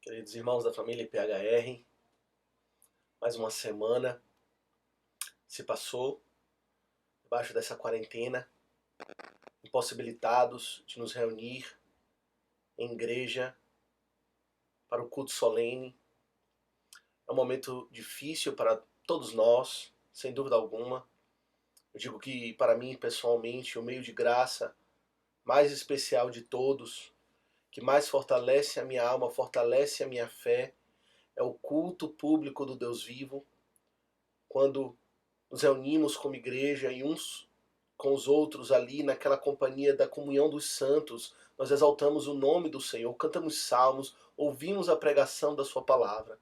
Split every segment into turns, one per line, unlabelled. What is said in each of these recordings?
Queridos irmãos da família IPHR, mais uma semana se passou debaixo dessa quarentena, impossibilitados de nos reunir em igreja para o culto solene. É um momento difícil para todos nós, sem dúvida alguma. Eu digo que para mim, pessoalmente, o meio de graça mais especial de todos, que mais fortalece a minha alma, fortalece a minha fé, é o culto público do Deus vivo, quando nos reunimos como igreja e uns com os outros ali naquela companhia da comunhão dos santos, nós exaltamos o nome do Senhor, cantamos salmos, ouvimos a pregação da sua palavra.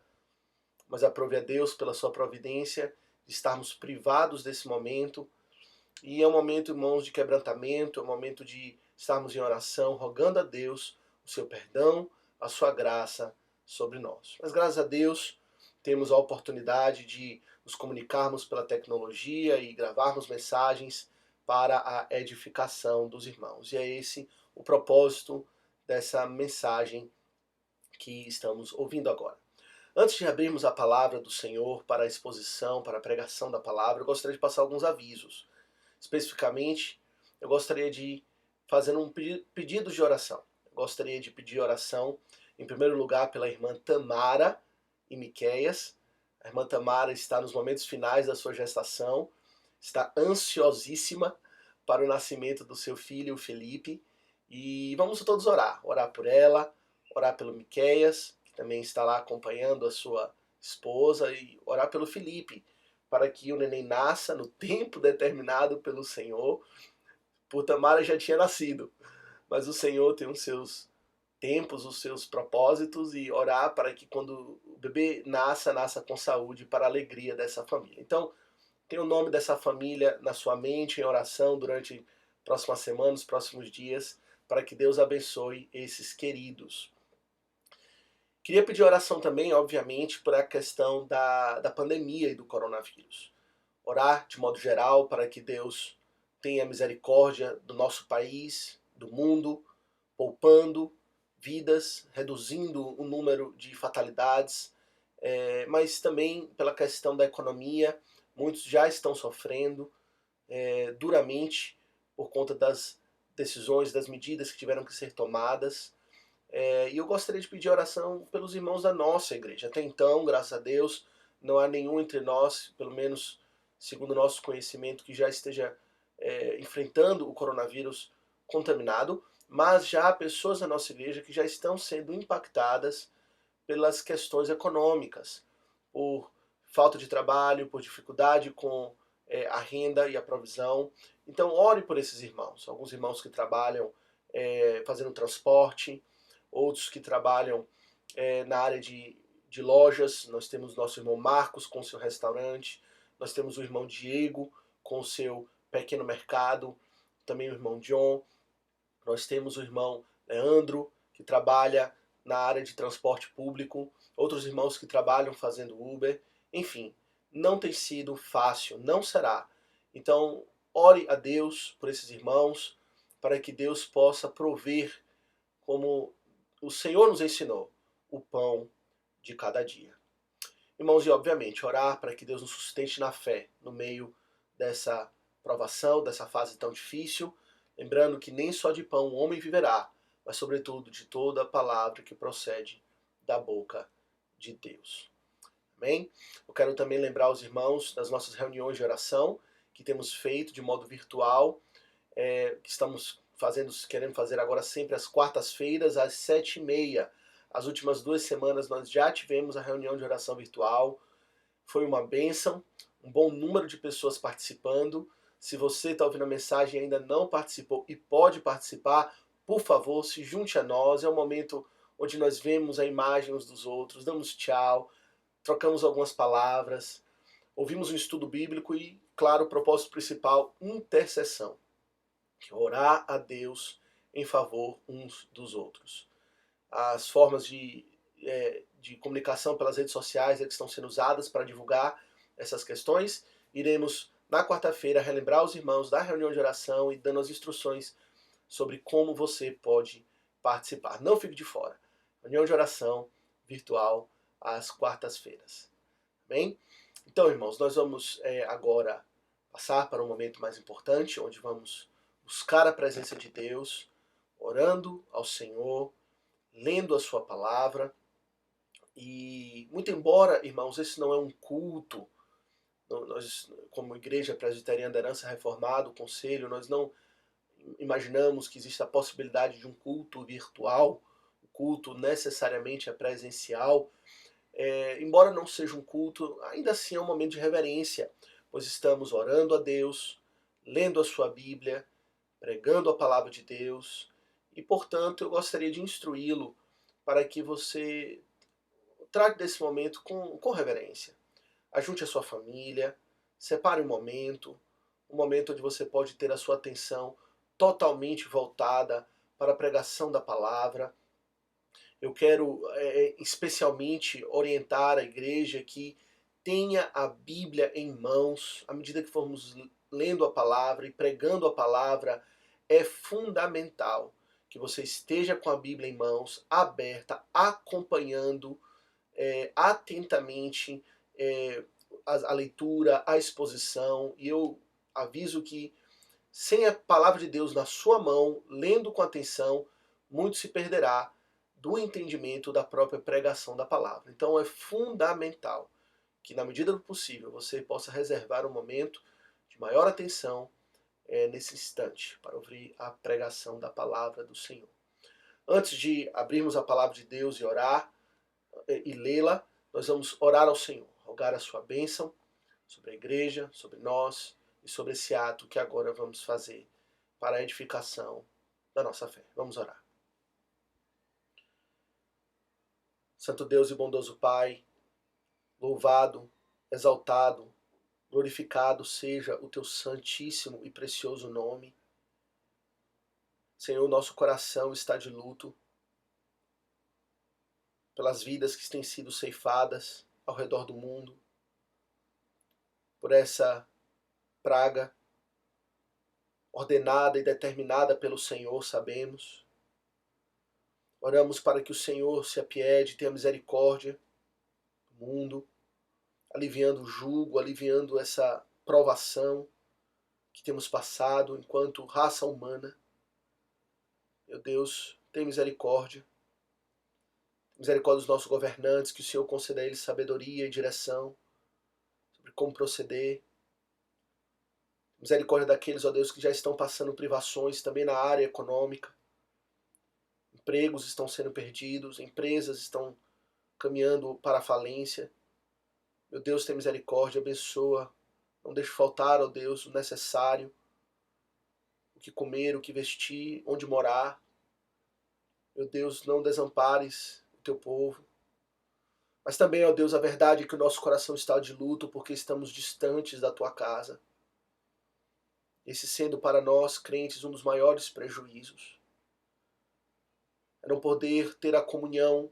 Mas aprove a Deus pela sua providência de estarmos privados desse momento, e é um momento, irmãos, de quebrantamento, é um momento de estarmos em oração, rogando a Deus o seu perdão, a sua graça sobre nós. Mas graças a Deus temos a oportunidade de nos comunicarmos pela tecnologia e gravarmos mensagens para a edificação dos irmãos. E é esse o propósito dessa mensagem que estamos ouvindo agora. Antes de abrirmos a palavra do Senhor para a exposição, para a pregação da palavra, eu gostaria de passar alguns avisos. Especificamente, eu gostaria de fazer um pedido de oração. Eu gostaria de pedir oração, em primeiro lugar, pela irmã Tamara e Miqueias. A irmã Tamara está nos momentos finais da sua gestação, está ansiosíssima para o nascimento do seu filho, Felipe, e vamos todos orar por ela, orar pelo Miqueias, que também está lá acompanhando a sua esposa, e orar pelo Felipe, para que o neném nasça no tempo determinado pelo Senhor. Por Tamara já tinha nascido, mas o Senhor tem os seus tempos, os seus propósitos, e orar para que quando o bebê nasça com saúde, para a alegria dessa família. Então, tenha o nome dessa família na sua mente, em oração, durante as próximas semanas, os próximos dias, para que Deus abençoe esses queridos. Queria pedir oração também, obviamente, por a questão da pandemia e do coronavírus. Orar, de modo geral, para que Deus tenha misericórdia do nosso país, do mundo, poupando vidas, reduzindo o número de fatalidades, mas também pela questão da economia. Muitos já estão sofrendo duramente por conta das decisões, das medidas que tiveram que ser tomadas. E eu gostaria de pedir oração pelos irmãos da nossa igreja. Até então, graças a Deus, não há nenhum entre nós, pelo menos segundo o nosso conhecimento, que já esteja enfrentando o coronavírus contaminado, mas já há pessoas na nossa igreja que já estão sendo impactadas pelas questões econômicas, por falta de trabalho, por dificuldade com a renda e a provisão. Então, ore por esses irmãos. Alguns irmãos que trabalham fazendo transporte, outros que trabalham na área de lojas. Nós temos nosso irmão Marcos com seu restaurante, nós temos o irmão Diego com seu pequeno mercado, também o irmão John, nós temos o irmão Leandro, que trabalha na área de transporte público, outros irmãos que trabalham fazendo Uber. Enfim, não tem sido fácil, não será. Então, ore a Deus por esses irmãos, para que Deus possa prover, como o Senhor nos ensinou, o pão de cada dia. Irmãos, e obviamente orar para que Deus nos sustente na fé, no meio dessa provação, dessa fase tão difícil, lembrando que nem só de pão o homem viverá, mas sobretudo de toda a palavra que procede da boca de Deus. Amém? Eu quero também lembrar os irmãos das nossas reuniões de oração, que temos feito de modo virtual, que estamos querendo fazer agora sempre às quartas-feiras, às 7h30. As últimas 2 semanas nós já tivemos a reunião de oração virtual. Foi uma bênção, um bom número de pessoas participando. Se você está ouvindo a mensagem e ainda não participou e pode participar, por favor, se junte a nós. É um momento onde nós vemos a imagem uns dos outros, damos tchau, trocamos algumas palavras, ouvimos um estudo bíblico e, claro, o propósito principal, intercessão. Orar a Deus em favor uns dos outros. As formas de comunicação pelas redes sociais que estão sendo usadas para divulgar essas questões. Iremos, na quarta-feira, relembrar os irmãos da reunião de oração e dando as instruções sobre como você pode participar. Não fique de fora. Reunião de oração virtual às quartas-feiras. Bem? Então, irmãos, nós vamos agora passar para um momento mais importante, onde vamos buscar a presença de Deus, orando ao Senhor, lendo a sua palavra. E, muito embora, irmãos, esse não é um culto, nós, como Igreja Presbiteriana da Herança Reformada, o Conselho, nós não imaginamos que exista a possibilidade de um culto virtual, o culto necessariamente é presencial. Embora não seja um culto, ainda assim é um momento de reverência, pois estamos orando a Deus, lendo a sua Bíblia, pregando a palavra de Deus, e portanto eu gostaria de instruí-lo para que você trate desse momento com reverência. Ajunte a sua família, separe um momento onde você pode ter a sua atenção totalmente voltada para a pregação da palavra. Eu quero especialmente orientar a igreja que tenha a Bíblia em mãos. À medida que formos lendo a palavra e pregando a palavra, é fundamental que você esteja com a Bíblia em mãos, aberta, acompanhando atentamente a leitura, a exposição. E eu aviso que sem a palavra de Deus na sua mão, lendo com atenção, muito se perderá do entendimento da própria pregação da palavra. Então é fundamental que, na medida do possível, você possa reservar um momento de maior atenção nesse instante para ouvir a pregação da palavra do Senhor. Antes de abrirmos a palavra de Deus e orar e lê-la, nós vamos orar ao Senhor, rogar a sua bênção sobre a igreja, sobre nós e sobre esse ato que agora vamos fazer para a edificação da nossa fé. Vamos orar. Santo Deus e bondoso Pai, louvado, exaltado, glorificado seja o teu santíssimo e precioso nome. Senhor, nosso coração está de luto pelas vidas que têm sido ceifadas ao redor do mundo, por essa praga ordenada e determinada pelo Senhor, sabemos. Oramos para que o Senhor se apiede, tenha misericórdia do mundo, aliviando o jugo, aliviando essa provação que temos passado enquanto raça humana. Meu Deus, tem misericórdia. Misericórdia dos nossos governantes, que o Senhor conceda a eles sabedoria e direção sobre como proceder. Misericórdia daqueles, ó Deus, que já estão passando privações também na área econômica. Empregos estão sendo perdidos, empresas estão caminhando para a falência. Meu Deus, tem misericórdia, abençoa. Não deixe faltar, ó Deus, o necessário, o que comer, o que vestir, onde morar. Meu Deus, não desampares o teu povo. Mas também, ó Deus, a verdade é que o nosso coração está de luto porque estamos distantes da tua casa. Esse sendo para nós, crentes, um dos maiores prejuízos. É não poder ter a comunhão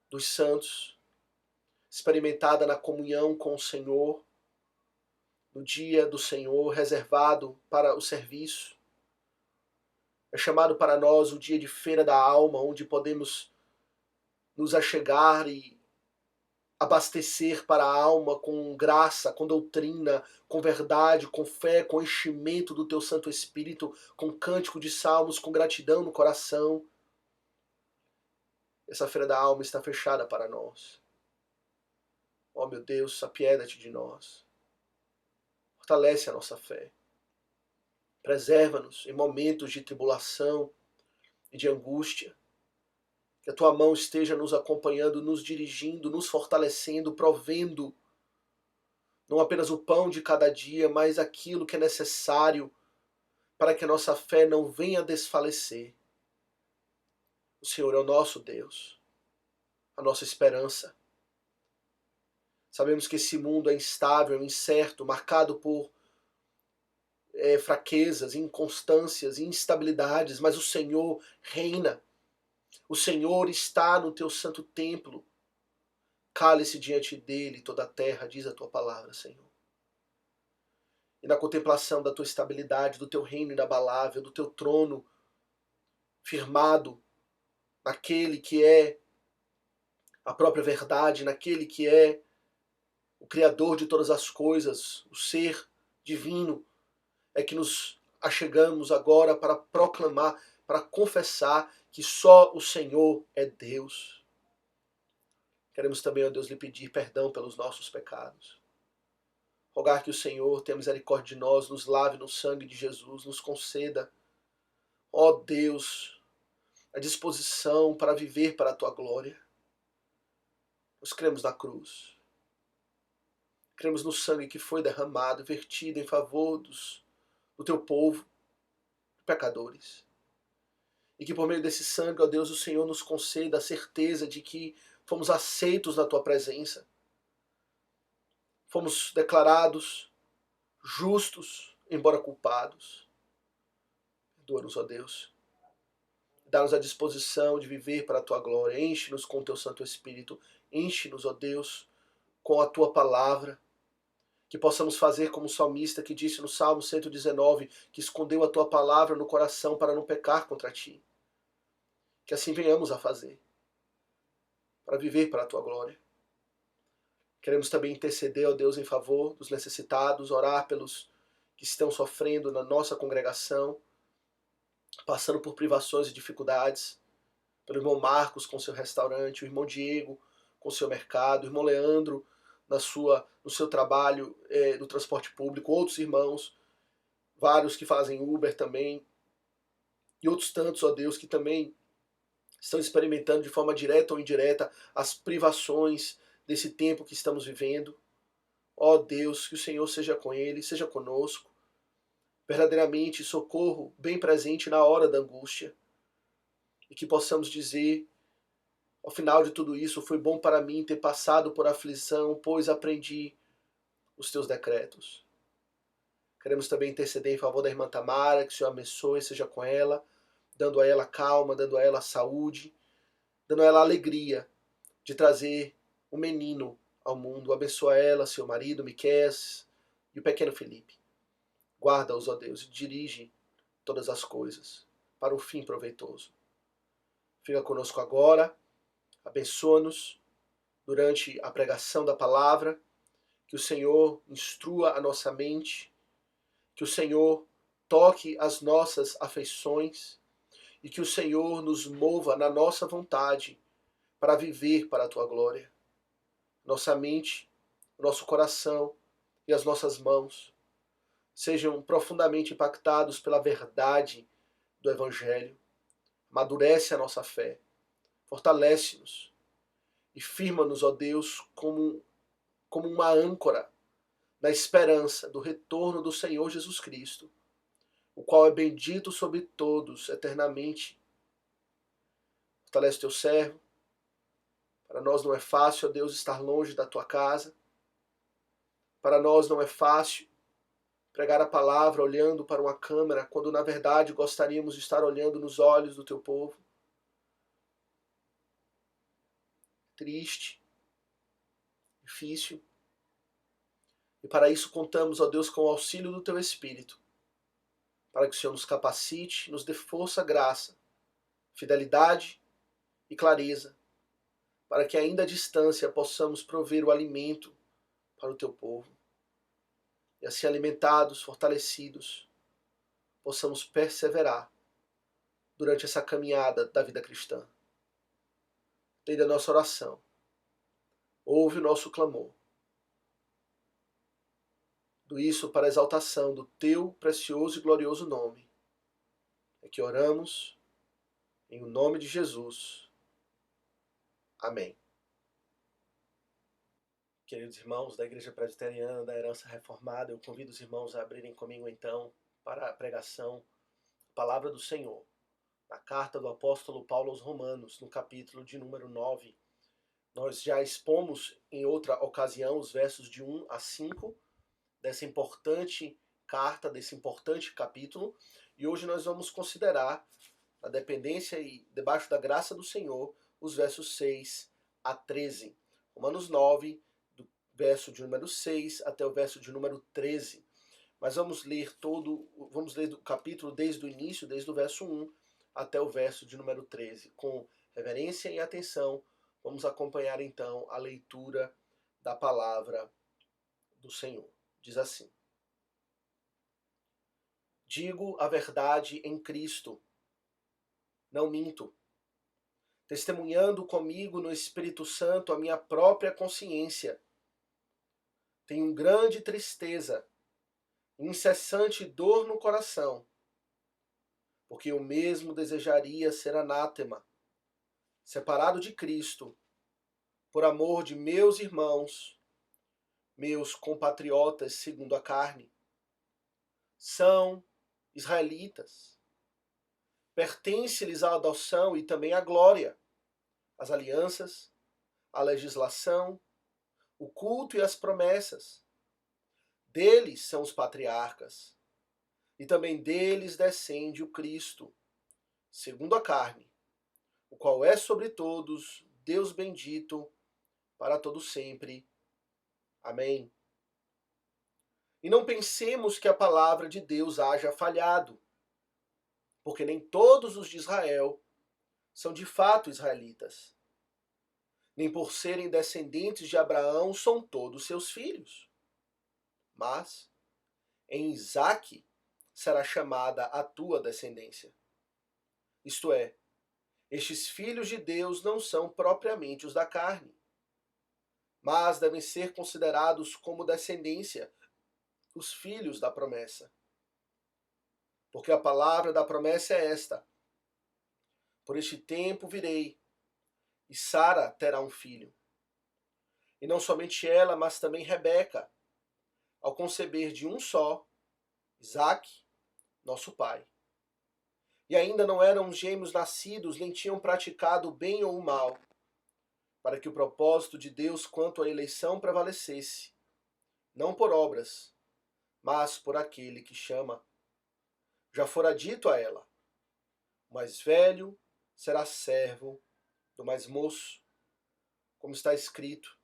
dos santos, experimentada na comunhão com o Senhor, no dia do Senhor, reservado para o serviço. É chamado para nós o dia de feira da alma, onde podemos nos achegar e abastecer para a alma com graça, com doutrina, com verdade, com fé, com enchimento do teu Santo Espírito, com cântico de salmos, com gratidão no coração. Essa feira da alma está fechada para nós. Ó meu Deus, apieda-te de nós. Fortalece a nossa fé. Preserva-nos em momentos de tribulação e de angústia. Que a tua mão esteja nos acompanhando, nos dirigindo, nos fortalecendo, provendo não apenas o pão de cada dia, mas aquilo que é necessário para que a nossa fé não venha a desfalecer. O Senhor é o nosso Deus, a nossa esperança. Sabemos que esse mundo é instável, incerto, marcado por fraquezas, inconstâncias, instabilidades, mas o Senhor reina. O Senhor está no teu santo templo. Cale-se diante dele toda a terra, diz a tua palavra, Senhor. E na contemplação da tua estabilidade, do teu reino inabalável, do teu trono firmado naquele que é a própria verdade, naquele que é o Criador de todas as coisas, o ser divino, é que nos achegamos agora para proclamar, para confessar que só o Senhor é Deus. Queremos também, ó Deus, lhe pedir perdão pelos nossos pecados. Rogar que o Senhor tenha misericórdia de nós, nos lave no sangue de Jesus, nos conceda, ó Deus, a disposição para viver para a tua glória. Nós cremos na cruz. Cremos no sangue que foi derramado, vertido em favor do teu povo, pecadores. E que por meio desse sangue, ó Deus, o Senhor nos conceda a certeza de que fomos aceitos na tua presença. Fomos declarados justos, embora culpados. Perdoa-nos, ó Deus. Dá-nos a disposição de viver para a tua glória. Enche-nos com o teu Santo Espírito. Enche-nos, ó Deus, com a tua palavra. Que possamos fazer como o salmista que disse no Salmo 119, que escondeu a tua palavra no coração para não pecar contra ti. Que assim venhamos a fazer, para viver para a tua glória. Queremos também interceder, ó Deus, em favor dos necessitados, orar pelos que estão sofrendo na nossa congregação, passando por privações e dificuldades, pelo irmão Marcos com seu restaurante, o irmão Diego com seu mercado, o irmão Leandro no seu trabalho do transporte público, outros irmãos, vários que fazem Uber também, e outros tantos, ó Deus, que também estão experimentando de forma direta ou indireta as privações desse tempo que estamos vivendo. Ó Deus, que o Senhor seja com eles, seja conosco, verdadeiramente socorro bem presente na hora da angústia, e que possamos dizer, ao final de tudo isso, foi bom para mim ter passado por aflição, pois aprendi os teus decretos. Queremos também interceder em favor da irmã Tamara, que o Senhor abençoe, seja com ela, dando a ela calma, dando a ela saúde, dando a ela alegria de trazer um menino ao mundo. Abençoa ela, seu marido, Miqueias, e o pequeno Felipe. Guarda-os, ó Deus, e dirige todas as coisas para um fim proveitoso. Fica conosco agora, abençoa-nos durante a pregação da palavra, que o Senhor instrua a nossa mente, que o Senhor toque as nossas afeições e que o Senhor nos mova na nossa vontade para viver para a tua glória. Nossa mente, nosso coração e as nossas mãos sejam profundamente impactados pela verdade do Evangelho. Amadurece a nossa fé, fortalece-nos e firma-nos, ó Deus, como uma âncora na esperança do retorno do Senhor Jesus Cristo, o qual é bendito sobre todos eternamente. Fortalece teu servo. Para nós não é fácil, ó Deus, estar longe da tua casa. Para nós não é fácil pregar a palavra olhando para uma câmera, quando na verdade gostaríamos de estar olhando nos olhos do teu povo. Triste, difícil. E para isso contamos, ó Deus, com o auxílio do teu Espírito, para que o Senhor nos capacite, nos dê força, graça, fidelidade e clareza, para que ainda à distância possamos prover o alimento para o teu povo. E assim alimentados, fortalecidos, possamos perseverar durante essa caminhada da vida cristã. Atende a nossa oração. Ouve o nosso clamor. Tudo isso para a exaltação do teu precioso e glorioso nome. É que oramos em o nome de Jesus. Amém. Queridos irmãos da Igreja Presbiteriana da Herança Reformada, eu convido os irmãos a abrirem comigo então para a pregação Palavra do Senhor, na carta do apóstolo Paulo aos Romanos, no capítulo de número 9. Nós já expomos em outra ocasião os versos de 1 a 5 dessa importante carta, desse importante capítulo, e hoje nós vamos considerar, na dependência e debaixo da graça do Senhor, os versos 6 a 13. Romanos 9, do verso de número 6 até o verso de número 13. Mas vamos ler do capítulo desde o início, desde o verso 1 até o verso de número 13, com reverência e atenção, Vamos acompanhar então a leitura da palavra do Senhor. Diz assim: Digo a verdade em Cristo, não minto, testemunhando comigo no Espírito Santo a minha própria consciência. Tenho grande tristeza, incessante dor no coração, porque eu mesmo desejaria ser anátema, separado de Cristo, por amor de meus irmãos, meus compatriotas segundo a carne. São israelitas. Pertence-lhes a adoção e também a glória, as alianças, a legislação, o culto e as promessas. Deles são os patriarcas, e também deles descende o Cristo, segundo a carne, o qual é sobre todos Deus bendito para todo sempre. Amém. E não pensemos que a palavra de Deus haja falhado, porque nem todos os de Israel são de fato israelitas. Nem por serem descendentes de Abraão são todos seus filhos. Mas em Isaque será chamada a tua descendência. Isto é, estes filhos de Deus não são propriamente os da carne, mas devem ser considerados como descendência, os filhos da promessa. Porque a palavra da promessa é esta: por este tempo virei, e Sara terá um filho. E não somente ela, mas também Rebeca, ao conceber de um só, Isaque, nosso pai. E ainda não eram gêmeos nascidos, nem tinham praticado o bem ou o mal, para que o propósito de Deus quanto à eleição prevalecesse, não por obras, mas por aquele que chama. Já fora dito a ela: o mais velho será servo do mais moço, como está escrito: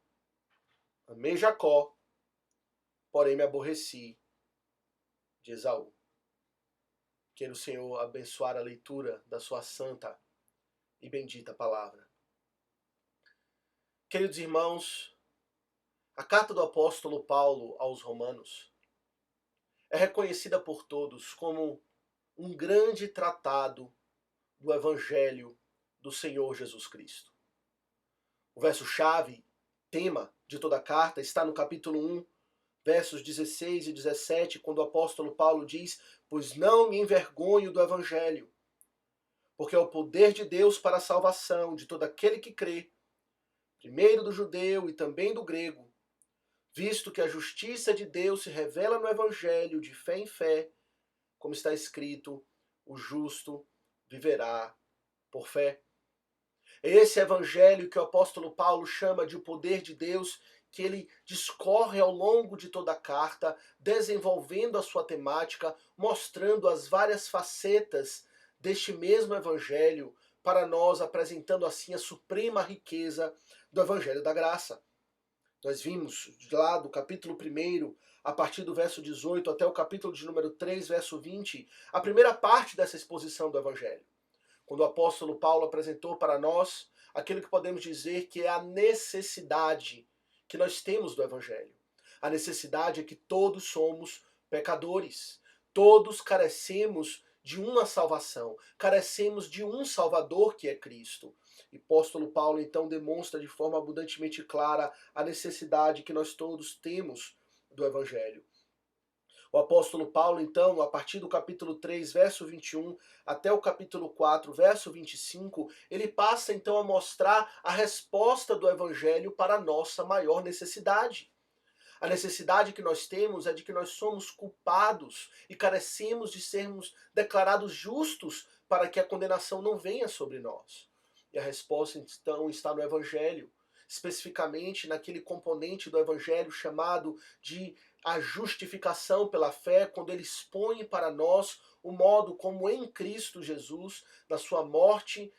amei Jacó, porém me aborreci de Esaú. Queira o Senhor abençoar a leitura da sua santa e bendita palavra. Queridos irmãos, a carta do apóstolo Paulo aos Romanos é reconhecida por todos como um grande tratado do Evangelho do Senhor Jesus Cristo. O verso-chave, tema de toda a carta, está no capítulo 1, versos 16 e 17, quando o apóstolo Paulo diz: pois não me envergonho do Evangelho, porque é o poder de Deus para a salvação de todo aquele que crê, primeiro do judeu e também do grego, visto que a justiça de Deus se revela no Evangelho de fé em fé, como está escrito: o justo viverá por fé. É esse Evangelho que o apóstolo Paulo chama de o poder de Deus, que ele discorre ao longo de toda a carta, desenvolvendo a sua temática, mostrando as várias facetas deste mesmo Evangelho, para nós, apresentando assim a suprema riqueza do Evangelho da Graça. Nós vimos lá do capítulo 1, a partir do verso 18 até o capítulo de número 3, verso 20, a primeira parte dessa exposição do Evangelho, quando o apóstolo Paulo apresentou para nós aquilo que podemos dizer que é a necessidade que nós temos do Evangelho. A necessidade é que todos somos pecadores, todos carecemos de uma salvação, carecemos de um Salvador que é Cristo. E o apóstolo Paulo então demonstra de forma abundantemente clara a necessidade que nós todos temos do Evangelho. O apóstolo Paulo, então, a partir do capítulo 3, verso 21, até o capítulo 4, verso 25, ele passa então a mostrar a resposta do Evangelho para a nossa maior necessidade. A necessidade que nós temos é de que nós somos culpados e carecemos de sermos declarados justos para que a condenação não venha sobre nós. E a resposta, então, está no Evangelho, especificamente naquele componente do Evangelho chamado de a justificação pela fé, quando ele expõe para nós o modo como em Cristo Jesus, na sua morte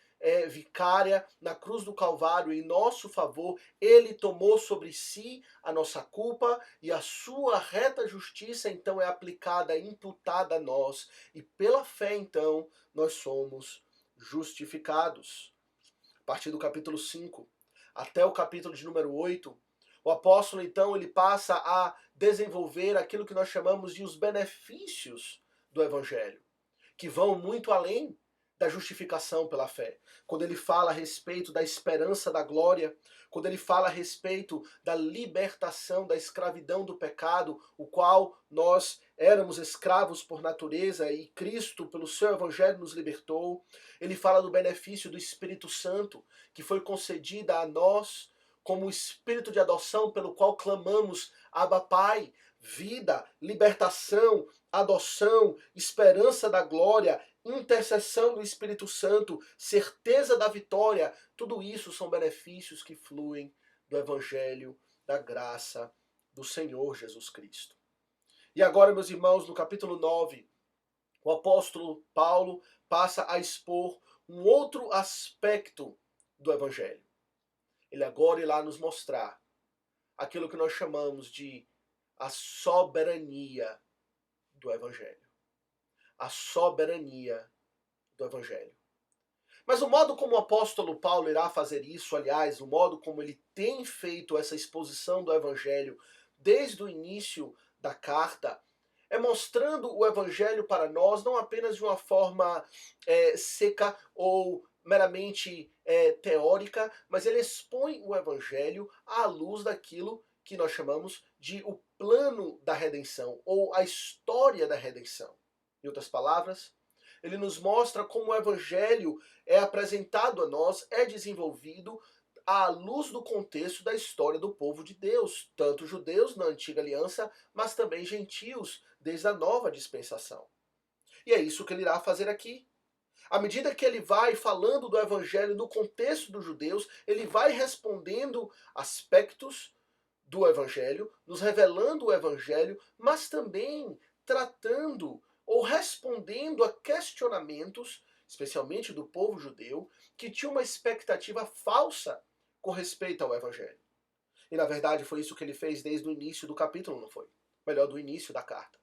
vicária, na cruz do Calvário, em nosso favor, ele tomou sobre si a nossa culpa e a sua reta justiça então é aplicada, imputada a nós, e pela fé então nós somos justificados. A partir do capítulo 5, até o capítulo de número 8, o apóstolo então ele passa a desenvolver aquilo que nós chamamos de os benefícios do evangelho, que vão muito além da justificação pela fé. Quando ele fala a respeito da esperança da glória, quando ele fala a respeito da libertação da escravidão do pecado, o qual nós éramos escravos por natureza e Cristo, pelo seu evangelho, nos libertou. Ele fala do benefício do Espírito Santo, que foi concedida a nós como o espírito de adoção pelo qual clamamos Abba Pai. Vida, libertação, adoção, esperança da glória, intercessão do Espírito Santo, certeza da vitória, tudo isso são benefícios que fluem do Evangelho, da graça do Senhor Jesus Cristo. E agora, meus irmãos, no capítulo 9, o apóstolo Paulo passa a expor um outro aspecto do Evangelho. Ele agora irá nos mostrar aquilo que nós chamamos de a soberania do Evangelho. A soberania do Evangelho. Mas o modo como o apóstolo Paulo irá fazer isso, aliás, o modo como ele tem feito essa exposição do Evangelho desde o início da carta, é mostrando o Evangelho para nós não apenas de uma forma seca ou meramente teórica, mas ele expõe o Evangelho à luz daquilo que nós chamamos de o plano da redenção, ou a história da redenção. Em outras palavras, ele nos mostra como o Evangelho é apresentado a nós, é desenvolvido à luz do contexto da história do povo de Deus, tanto judeus na antiga aliança, mas também gentios desde a nova dispensação. E é isso que ele irá fazer aqui. À medida que ele vai falando do Evangelho no contexto dos judeus, ele vai respondendo aspectos do Evangelho, nos revelando o Evangelho, mas também tratando ou respondendo a questionamentos, especialmente do povo judeu, que tinha uma expectativa falsa com respeito ao Evangelho. E na verdade foi isso que ele fez desde o início do capítulo, não foi? Melhor, do início da carta.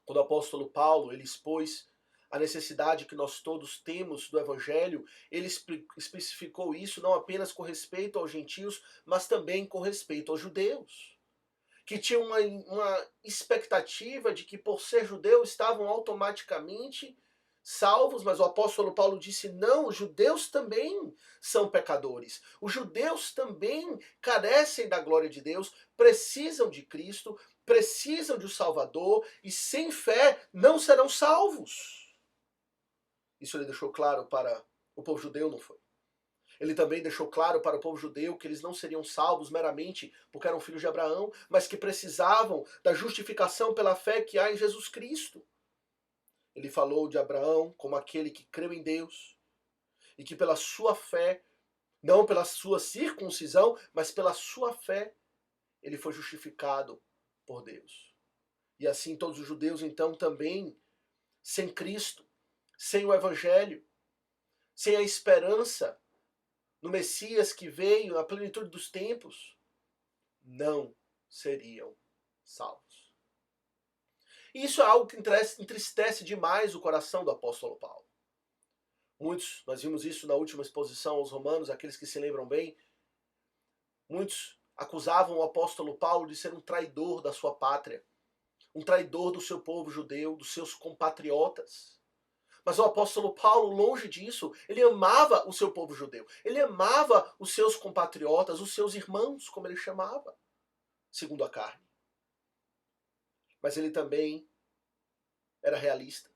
Quando o apóstolo Paulo ele expôs a necessidade que nós todos temos do Evangelho, ele especificou isso não apenas com respeito aos gentios, mas também com respeito aos judeus, que tinham uma expectativa de que por ser judeu estavam automaticamente salvos, mas o apóstolo Paulo disse não, os judeus também são pecadores. Os judeus também carecem da glória de Deus, precisam de Cristo, precisam de um Salvador e sem fé não serão salvos. Isso ele deixou claro para o povo judeu, não foi? Ele também deixou claro para o povo judeu que eles não seriam salvos meramente porque eram filhos de Abraão, mas que precisavam da justificação pela fé que há em Jesus Cristo. Ele falou de Abraão como aquele que creu em Deus e que pela sua fé, não pela sua circuncisão, mas pela sua fé, ele foi justificado por Deus. E assim todos os judeus então também, sem Cristo, sem o Evangelho, sem a esperança no Messias que veio na plenitude dos tempos, não seriam salvos. E isso é algo que entristece demais o coração do apóstolo Paulo. Muitos, nós vimos isso na última exposição aos Romanos, aqueles que se lembram bem, muitos acusavam o apóstolo Paulo de ser um traidor da sua pátria, um traidor do seu povo judeu, dos seus compatriotas. Mas o apóstolo Paulo, longe disso, ele amava o seu povo judeu. Ele amava os seus compatriotas, os seus irmãos, como ele chamava, segundo a carne. Mas ele também era realista.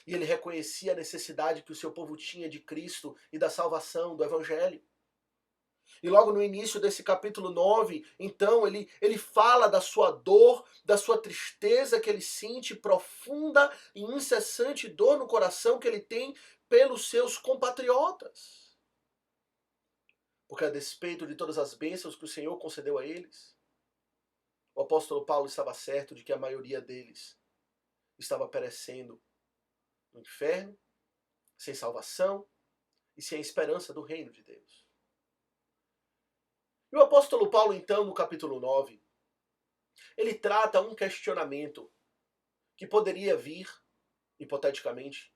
E ele reconhecia a necessidade que o seu povo tinha de Cristo e da salvação, do Evangelho. E logo no início desse capítulo 9, então, ele fala da sua dor, da sua tristeza que ele sente, profunda e incessante dor no coração que ele tem pelos seus compatriotas. Porque a despeito de todas as bênçãos que o Senhor concedeu a eles, o apóstolo Paulo estava certo de que a maioria deles estava perecendo no inferno, sem salvação e sem a esperança do reino de Deus. E o apóstolo Paulo, então, no capítulo 9, ele trata um questionamento que poderia vir, hipoteticamente,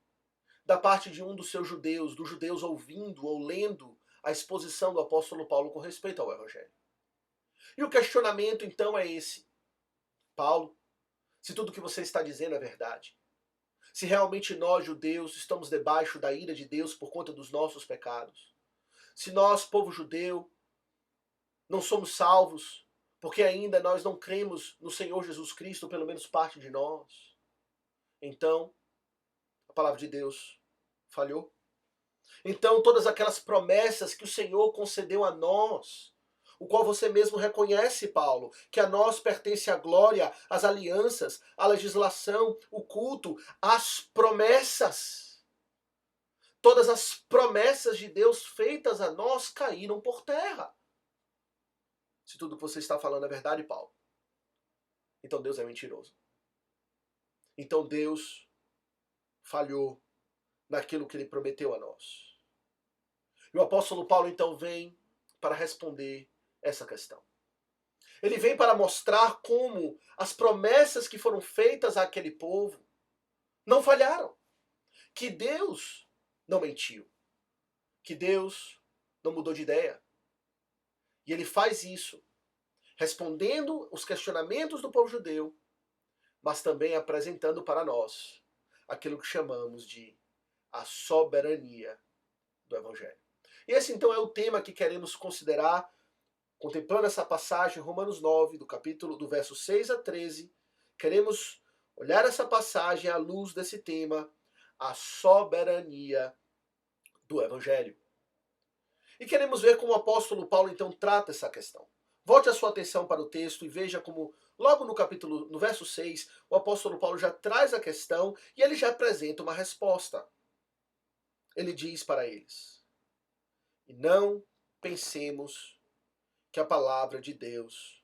da parte de um dos seus judeus, dos judeus ouvindo ou lendo a exposição do apóstolo Paulo com respeito ao Evangelho. E o questionamento então é esse: Paulo, se tudo o que você está dizendo é verdade, se realmente nós, judeus, estamos debaixo da ira de Deus por conta dos nossos pecados, se nós, povo judeu, não somos salvos, porque ainda nós não cremos no Senhor Jesus Cristo, pelo menos parte de nós, então a palavra de Deus falhou. Então todas aquelas promessas que o Senhor concedeu a nós, o qual você mesmo reconhece, Paulo, que a nós pertence a glória, as alianças, a legislação, o culto, as promessas. Todas as promessas de Deus feitas a nós caíram por terra. Se tudo que você está falando é verdade, Paulo, então Deus é mentiroso. Então Deus falhou naquilo que ele prometeu a nós. E o apóstolo Paulo então vem para responder essa questão. Ele vem para mostrar como as promessas que foram feitas àquele povo não falharam. Que Deus não mentiu. Que Deus não mudou de ideia. E ele faz isso respondendo os questionamentos do povo judeu, mas também apresentando para nós aquilo que chamamos de a soberania do Evangelho. E esse então é o tema que queremos considerar, contemplando essa passagem, Romanos 9, do verso 6 a 13. Queremos olhar essa passagem à luz desse tema, a soberania do Evangelho. E queremos ver como o apóstolo Paulo então trata essa questão. Volte a sua atenção para o texto e veja como, logo no verso 6, o apóstolo Paulo já traz a questão e ele já apresenta uma resposta. Ele diz para eles: e não pensemos que a palavra de Deus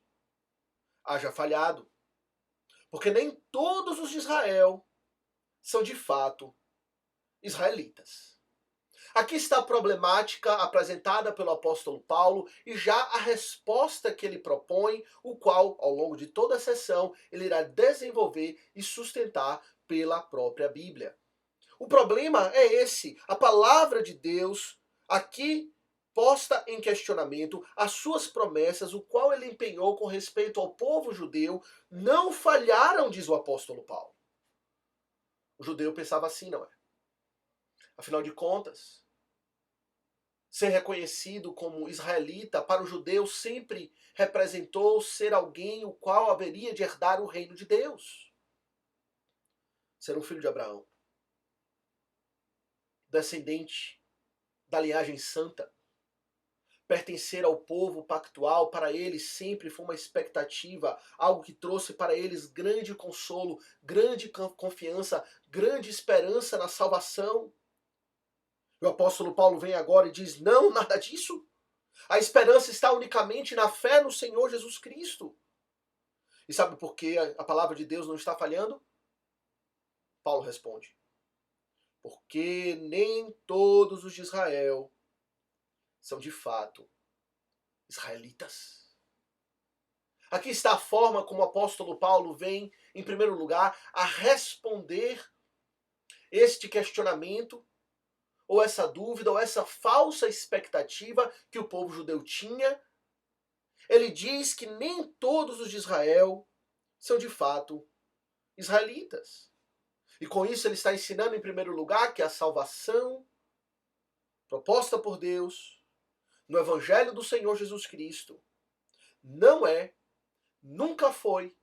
haja falhado, porque nem todos os de Israel são de fato israelitas. Aqui está a problemática apresentada pelo apóstolo Paulo e já a resposta que ele propõe, o qual, ao longo de toda a sessão, ele irá desenvolver e sustentar pela própria Bíblia. O problema é esse: a palavra de Deus, aqui posta em questionamento, as suas promessas, o qual ele empenhou com respeito ao povo judeu, não falharam, diz o apóstolo Paulo. O judeu pensava assim, não é? Afinal de contas, ser reconhecido como israelita para o judeu sempre representou ser alguém o qual haveria de herdar o reino de Deus. Ser um filho de Abraão, descendente da linhagem santa, pertencer ao povo pactual, para eles sempre foi uma expectativa, algo que trouxe para eles grande consolo, grande confiança, grande esperança na salvação. O apóstolo Paulo vem agora e diz: não, nada disso. A esperança está unicamente na fé no Senhor Jesus Cristo. E sabe por que a palavra de Deus não está falhando? Paulo responde: porque nem todos os de Israel são de fato israelitas. Aqui está a forma como o apóstolo Paulo vem, em primeiro lugar, a responder este questionamento, ou essa dúvida, ou essa falsa expectativa que o povo judeu tinha. Ele diz que nem todos os de Israel são de fato israelitas. E com isso ele está ensinando, em primeiro lugar, que a salvação proposta por Deus no Evangelho do Senhor Jesus Cristo não é, nunca foi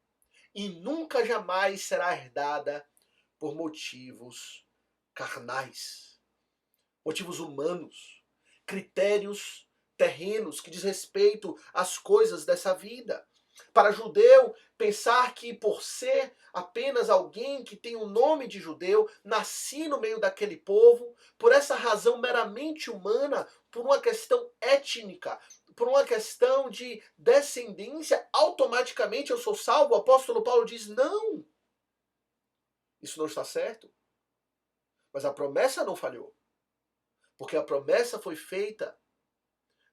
e nunca jamais será herdada por motivos carnais, motivos humanos, critérios terrenos que diz respeito às coisas dessa vida. Para judeu, pensar que por ser apenas alguém que tem o nome de judeu, nasci no meio daquele povo, por essa razão meramente humana, por uma questão étnica, por uma questão de descendência, automaticamente eu sou salvo. O apóstolo Paulo diz: não, isso não está certo. Mas a promessa não falhou, porque a promessa foi feita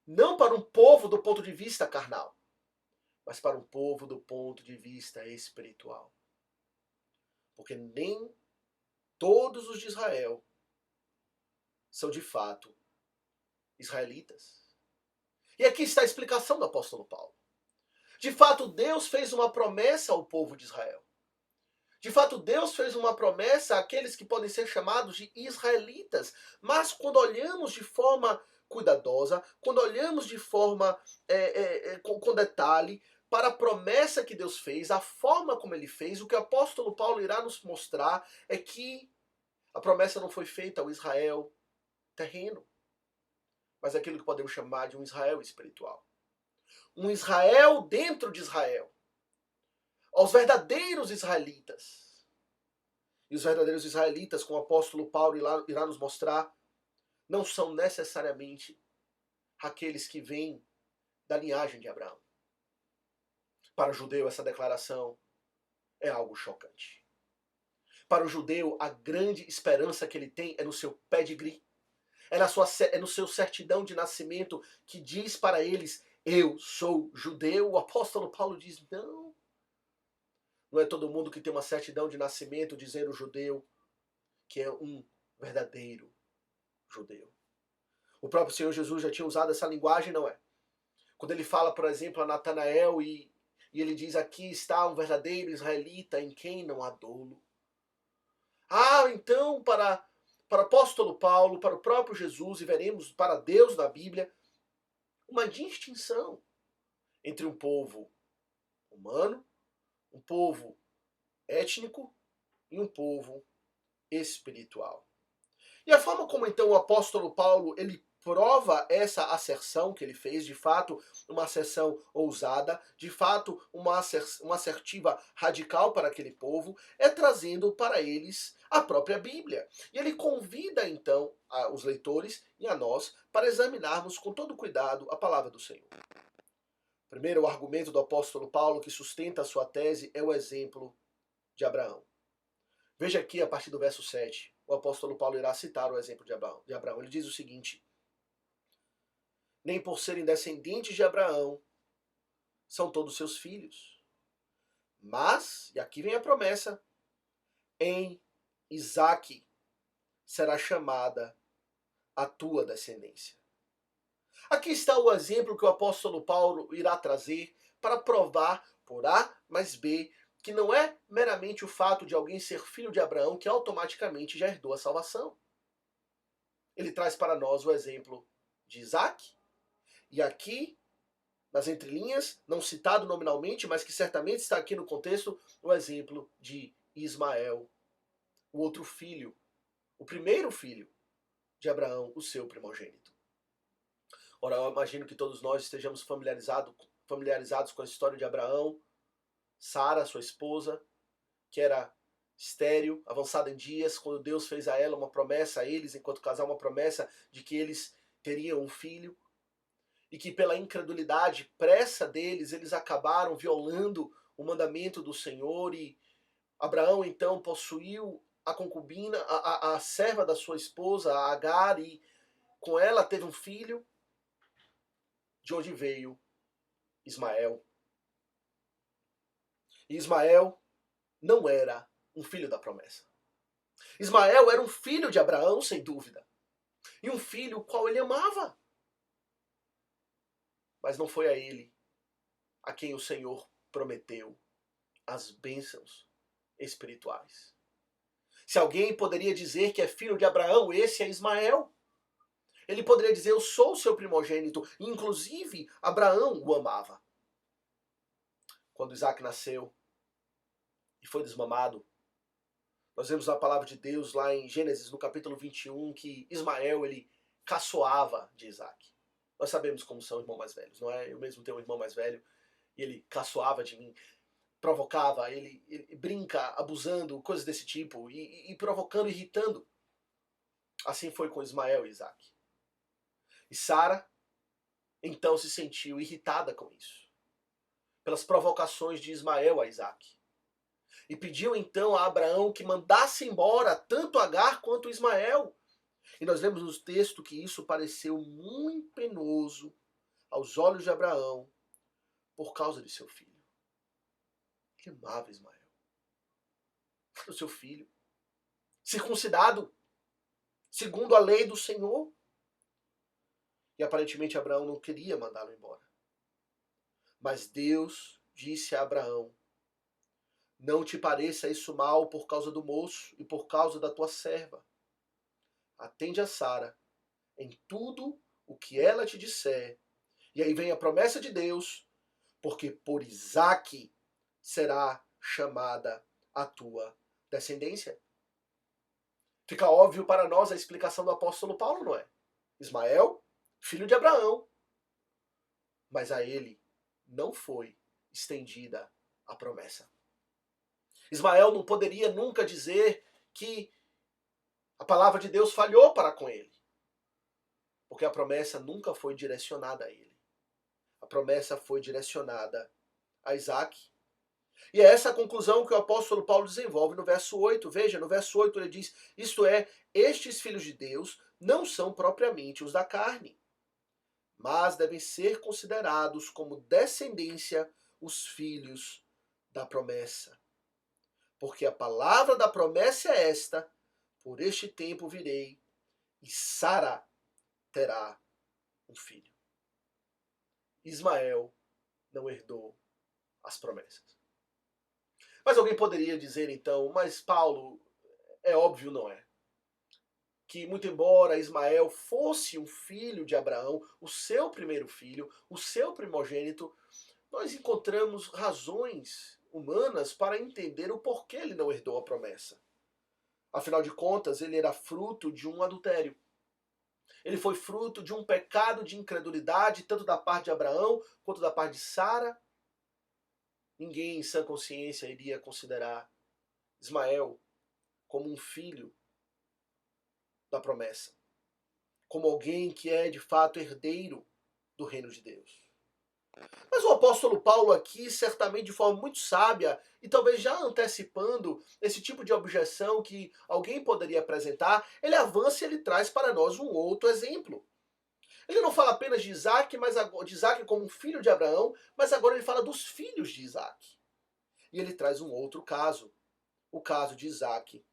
não para um povo do ponto de vista carnal, mas para um povo do ponto de vista espiritual. Porque nem todos os de Israel são de fato israelitas. E aqui está a explicação do apóstolo Paulo. De fato, Deus fez uma promessa ao povo de Israel. De fato, Deus fez uma promessa àqueles que podem ser chamados de israelitas. Mas quando olhamos de forma cuidadosa, quando olhamos de forma com detalhe para a promessa que Deus fez, a forma como ele fez, o que o apóstolo Paulo irá nos mostrar é que a promessa não foi feita ao Israel terreno, mas aquilo que podemos chamar de um Israel espiritual. Um Israel dentro de Israel. Aos verdadeiros israelitas. E os verdadeiros israelitas, como o apóstolo Paulo irá nos mostrar, não são necessariamente aqueles que vêm da linhagem de Abraão. Para o judeu, essa declaração é algo chocante. Para o judeu, a grande esperança que ele tem é no seu pedigree, é no seu certidão de nascimento, que diz para eles: eu sou judeu. O apóstolo Paulo diz: não. Não é todo mundo que tem uma certidão de nascimento dizendo judeu, que é um verdadeiro judeu. O próprio Senhor Jesus já tinha usado essa linguagem, não é? Quando ele fala, por exemplo, a Natanael e ele diz: aqui está um verdadeiro israelita em quem não há dolo. Então, para o apóstolo Paulo, para o próprio Jesus, e veremos para Deus na Bíblia, uma distinção entre um povo humano, um povo étnico e um povo espiritual. E a forma como então o apóstolo Paulo ele prova essa asserção que ele fez, de fato, uma asserção ousada, de fato, uma assertiva radical para aquele povo, é trazendo para eles a própria Bíblia. E ele convida então os leitores e a nós para examinarmos com todo cuidado a palavra do Senhor. Primeiro, o argumento do apóstolo Paulo que sustenta a sua tese é o exemplo de Abraão. Veja aqui, a partir do verso 7, o apóstolo Paulo irá citar o exemplo de Abraão. Ele diz o seguinte: nem por serem descendentes de Abraão são todos seus filhos. Mas, e aqui vem a promessa, em Isaque será chamada a tua descendência. Aqui está o exemplo que o apóstolo Paulo irá trazer para provar por A mais B que não é meramente o fato de alguém ser filho de Abraão que automaticamente já herdou a salvação. Ele traz para nós o exemplo de Isaque, e aqui, nas entrelinhas, não citado nominalmente, mas que certamente está aqui no contexto, o exemplo de Ismael, o outro filho, o primeiro filho de Abraão, o seu primogênito. Ora, eu imagino que todos nós estejamos familiarizados com a história de Abraão, Sara, sua esposa, que era estéril, avançada em dias, quando Deus fez a ela uma promessa, a eles, enquanto casal, uma promessa de que eles teriam um filho, e que pela incredulidade, pressa deles, eles acabaram violando o mandamento do Senhor, e Abraão então possuiu a concubina, a serva da sua esposa, a Agar, e com ela teve um filho, de onde veio Ismael. E Ismael não era um filho da promessa. Ismael era um filho de Abraão, sem dúvida. E um filho o qual ele amava. Mas não foi a ele a quem o Senhor prometeu as bênçãos espirituais. Se alguém poderia dizer que é filho de Abraão, esse é Ismael. Ele poderia dizer: eu sou o seu primogênito. E, inclusive, Abraão o amava. Quando Isaac nasceu e foi desmamado, nós vemos na palavra de Deus lá em Gênesis, no capítulo 21, que Ismael, ele caçoava de Isaac. Nós sabemos como são irmãos mais velhos, não é? Eu mesmo tenho um irmão mais velho e ele caçoava de mim, provocava, ele brinca, abusando, coisas desse tipo, e provocando, irritando. Assim foi com Ismael e Isaac. E Sara, então, se sentiu irritada com isso, pelas provocações de Ismael a Isaac. E pediu então a Abraão que mandasse embora tanto Agar quanto Ismael. E nós vemos no texto que isso pareceu muito penoso aos olhos de Abraão por causa de seu filho. Ele amava Ismael. Era o seu filho, circuncidado, segundo a lei do Senhor. E aparentemente Abraão não queria mandá-lo embora. Mas Deus disse a Abraão: não te pareça isso mal por causa do moço e por causa da tua serva. Atende a Sara em tudo o que ela te disser. E aí vem a promessa de Deus, porque por Isaque será chamada a tua descendência. Fica óbvio para nós a explicação do apóstolo Paulo, não é? Ismael, filho de Abraão. Mas a ele não foi estendida a promessa. Ismael não poderia nunca dizer que a palavra de Deus falhou para com ele, porque a promessa nunca foi direcionada a ele. A promessa foi direcionada a Isaac. E é essa a conclusão que o apóstolo Paulo desenvolve no verso 8. Veja, no verso 8 ele diz: isto é, estes filhos de Deus não são propriamente os da carne, mas devem ser considerados como descendência os filhos da promessa. Porque a palavra da promessa é esta: por este tempo virei, e Sara terá um filho. Ismael não herdou as promessas. Mas alguém poderia dizer então, mas Paulo, é óbvio, não é? Que muito embora Ismael fosse um filho de Abraão, o seu primeiro filho, o seu primogênito, nós encontramos razões humanas para entender o porquê ele não herdou a promessa. Afinal de contas, ele era fruto de um adultério. Ele foi fruto de um pecado de incredulidade, tanto da parte de Abraão quanto da parte de Sara. Ninguém em sã consciência iria considerar Ismael como um filho da promessa, como alguém que é de fato herdeiro do reino de Deus. Mas o apóstolo Paulo aqui, certamente de forma muito sábia, e talvez já antecipando esse tipo de objeção que alguém poderia apresentar, ele avança e ele traz para nós um outro exemplo. Ele não fala apenas de Isaac, mas de Isaac como um filho de Abraão, mas agora ele fala dos filhos de Isaac. E ele traz um outro caso, o caso de Isaac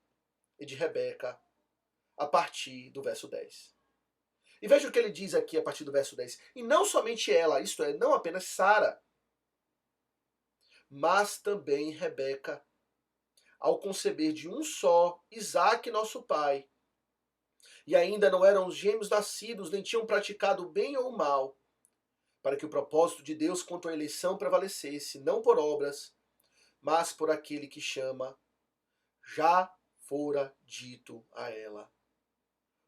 e de Rebeca, a partir do verso 10. E veja o que ele diz aqui a partir do verso 10. E não somente ela, isto é, não apenas Sara, mas também Rebeca, ao conceber de um só Isaque, nosso pai, e ainda não eram os gêmeos nascidos, nem tinham praticado o bem ou o mal, para que o propósito de Deus quanto à eleição prevalecesse, não por obras, mas por aquele que chama, já fora dito a ela: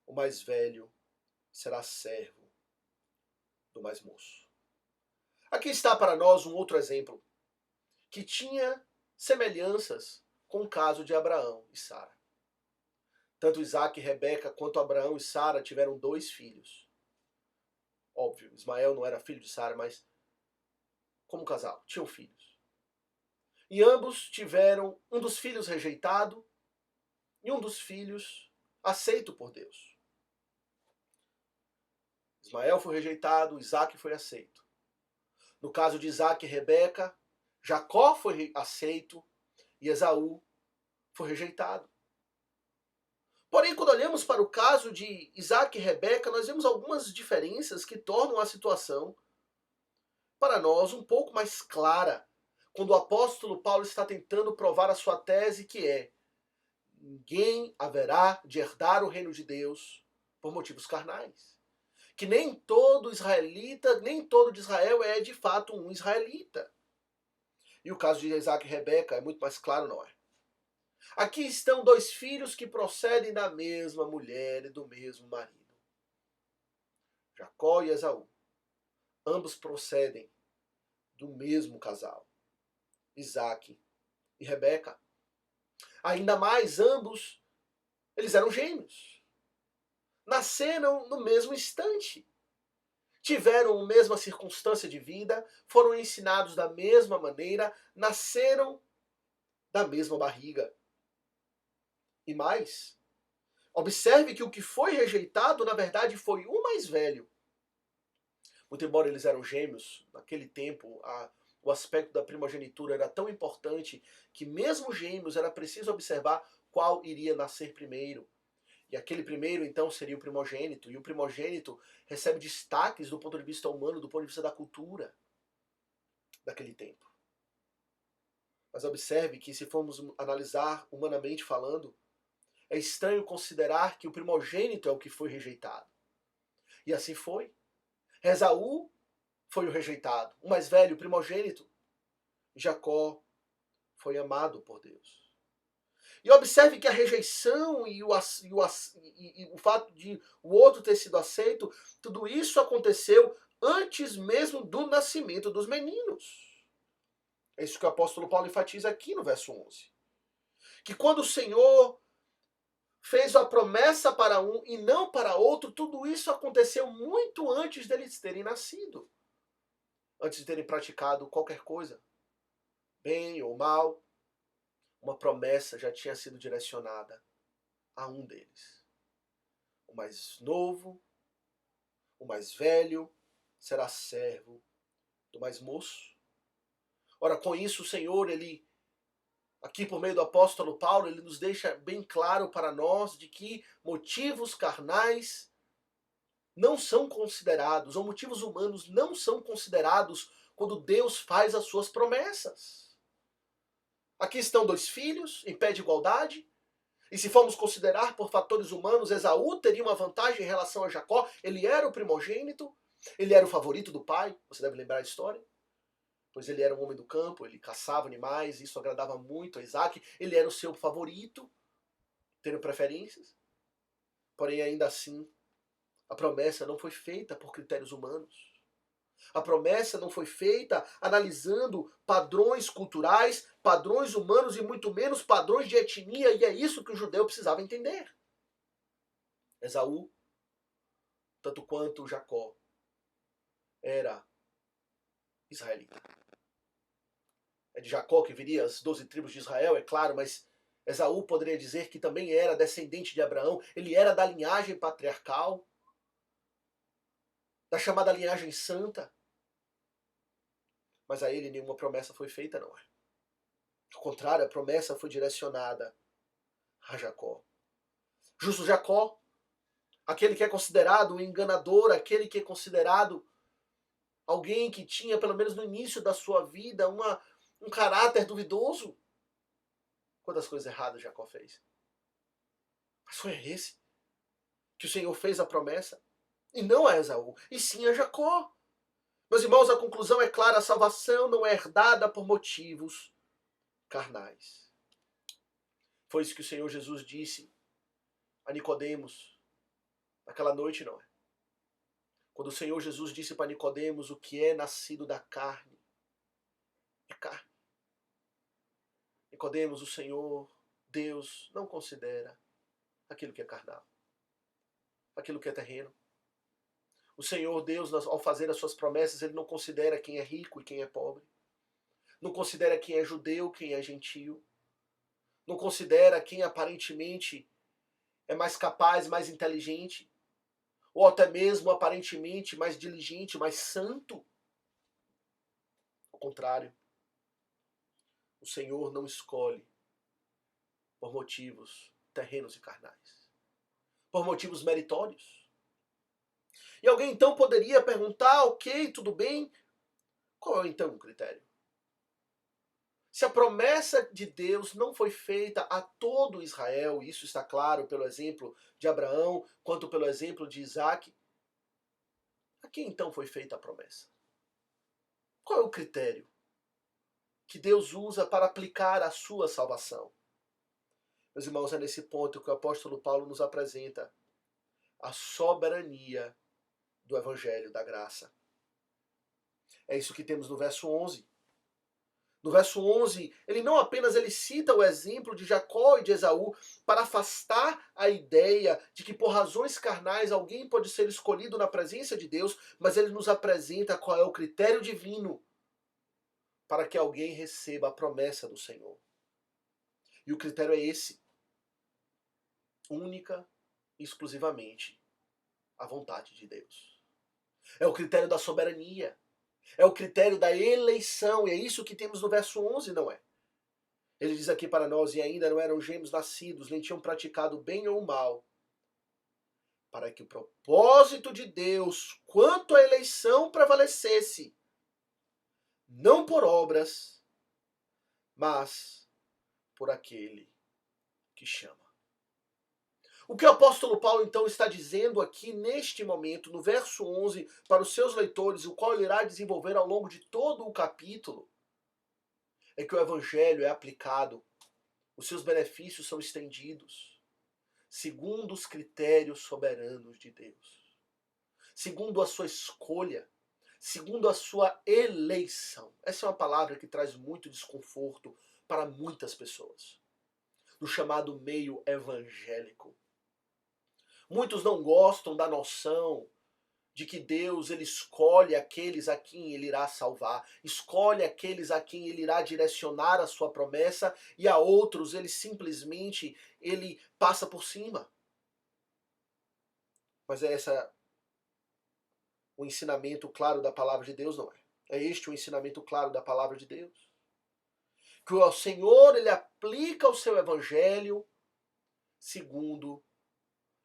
o mais velho será servo do mais moço. Aqui está para nós um outro exemplo, que tinha semelhanças com o caso de Abraão e Sara. Tanto Isaac e Rebeca quanto Abraão e Sara tiveram 2 filhos. Óbvio, Ismael não era filho de Sara, mas como casal, tinham filhos. E ambos tiveram um dos filhos rejeitado e um dos filhos aceito por Deus. Ismael foi rejeitado, Isaac foi aceito. No caso de Isaac e Rebeca, Jacó foi aceito e Esaú foi rejeitado. Porém, quando olhamos para o caso de Isaac e Rebeca, nós vemos algumas diferenças que tornam a situação, para nós, um pouco mais clara, quando o apóstolo Paulo está tentando provar a sua tese, que é: ninguém haverá de herdar o reino de Deus por motivos carnais. Que nem todo israelita, nem todo de Israel é de fato um israelita. E o caso de Isaac e Rebeca é muito mais claro, não é? Aqui estão 2 filhos que procedem da mesma mulher e do mesmo marido. Jacó e Esaú. Ambos procedem do mesmo casal. Isaac e Rebeca. Ainda mais, ambos, eles eram gêmeos. Nasceram no mesmo instante. Tiveram a mesma circunstância de vida, foram ensinados da mesma maneira, nasceram da mesma barriga. E mais, observe que o que foi rejeitado, na verdade, foi o mais velho. Muito embora eles eram gêmeos, naquele tempo o aspecto da primogenitura era tão importante que mesmo gêmeos era preciso observar qual iria nascer primeiro. E aquele primeiro, então, seria o primogênito. E o primogênito recebe destaques do ponto de vista humano, do ponto de vista da cultura daquele tempo. Mas observe que, se formos analisar humanamente falando, é estranho considerar que o primogênito é o que foi rejeitado. E assim foi. Esaú foi o rejeitado, o mais velho, o primogênito. Jacó foi amado por Deus. E observe que a rejeição e o fato de o outro ter sido aceito, tudo isso aconteceu antes mesmo do nascimento dos meninos. É isso que o apóstolo Paulo enfatiza aqui no verso 11. Que quando o Senhor fez a promessa para um e não para outro, tudo isso aconteceu muito antes deles terem nascido. Antes de terem praticado qualquer coisa, bem ou mal, uma promessa já tinha sido direcionada a um deles. O mais novo, o mais velho, será servo do mais moço. Ora, com isso o Senhor, ele, aqui por meio do apóstolo Paulo, ele nos deixa bem claro para nós de que motivos carnais não são considerados, ou motivos humanos não são considerados quando Deus faz as suas promessas. Aqui estão 2 filhos, em pé de igualdade, e se formos considerar por fatores humanos, Esaú teria uma vantagem em relação a Jacó. Ele era o primogênito, ele era o favorito do pai, você deve lembrar a história, pois ele era um homem do campo, ele caçava animais, isso agradava muito a Isaac, ele era o seu favorito, tendo preferências. Porém, ainda assim, a promessa não foi feita por critérios humanos. A promessa não foi feita analisando padrões culturais, padrões humanos e muito menos padrões de etnia, e é isso que o judeu precisava entender. Esaú, tanto quanto Jacó, era israelita. É de Jacó que viria as 12 tribos de Israel, é claro, mas Esaú poderia dizer que também era descendente de Abraão, ele era da linhagem patriarcal, da chamada linhagem santa. Mas a ele nenhuma promessa foi feita, não é? Ao contrário, a promessa foi direcionada a Jacó. Justo Jacó, aquele que é considerado um enganador, aquele que é considerado alguém que tinha, pelo menos no início da sua vida, um caráter duvidoso. Quantas coisas erradas Jacó fez. Mas foi a esse que o Senhor fez a promessa. E não a Esaú, e sim a Jacó. Meus irmãos, a conclusão é clara, a salvação não é herdada por motivos carnais. Foi isso que o Senhor Jesus disse a Nicodemos naquela noite, não é? Quando o Senhor Jesus disse para Nicodemos: o que é nascido da carne é carne. Nicodemos, o Senhor, Deus, não considera aquilo que é carnal, aquilo que é terreno. O Senhor Deus, ao fazer as suas promessas, ele não considera quem é rico e quem é pobre. Não considera quem é judeu, quem é gentio. Não considera quem aparentemente é mais capaz, mais inteligente. Ou até mesmo aparentemente mais diligente, mais santo. Ao contrário, o Senhor não escolhe por motivos terrenos e carnais, por motivos meritórios. E alguém então poderia perguntar: ok, tudo bem, qual é então o critério? Se a promessa de Deus não foi feita a todo Israel, isso está claro pelo exemplo de Abraão, quanto pelo exemplo de Isaac, a quem então foi feita a promessa? Qual é o critério que Deus usa para aplicar a sua salvação? Meus irmãos, é nesse ponto que o apóstolo Paulo nos apresenta a soberania do Evangelho da Graça. É isso que temos no verso 11. No verso 11, ele não apenas cita o exemplo de Jacó e de Esaú para afastar a ideia de que por razões carnais alguém pode ser escolhido na presença de Deus, mas ele nos apresenta qual é o critério divino para que alguém receba a promessa do Senhor. E o critério é esse: única e exclusivamente a vontade de Deus. É o critério da soberania. É o critério da eleição. E é isso que temos no verso 11, não é? Ele diz aqui para nós: e ainda não eram gêmeos nascidos, nem tinham praticado bem ou mal, para que o propósito de Deus quanto à eleição prevalecesse, não por obras, mas por aquele que chama. O que o apóstolo Paulo então está dizendo aqui neste momento, no verso 11, para os seus leitores, o qual ele irá desenvolver ao longo de todo o capítulo, é que o evangelho é aplicado, os seus benefícios são estendidos, segundo os critérios soberanos de Deus, segundo a sua escolha, segundo a sua eleição. Essa é uma palavra que traz muito desconforto para muitas pessoas, no chamado meio evangélico. Muitos não gostam da noção de que Deus ele escolhe aqueles a quem ele irá salvar, escolhe aqueles a quem ele irá direcionar a sua promessa, e a outros ele simplesmente ele passa por cima. Mas é essa o ensinamento claro da palavra de Deus, não é? É este o ensinamento claro da palavra de Deus. Que o Senhor ele aplica o seu evangelho segundo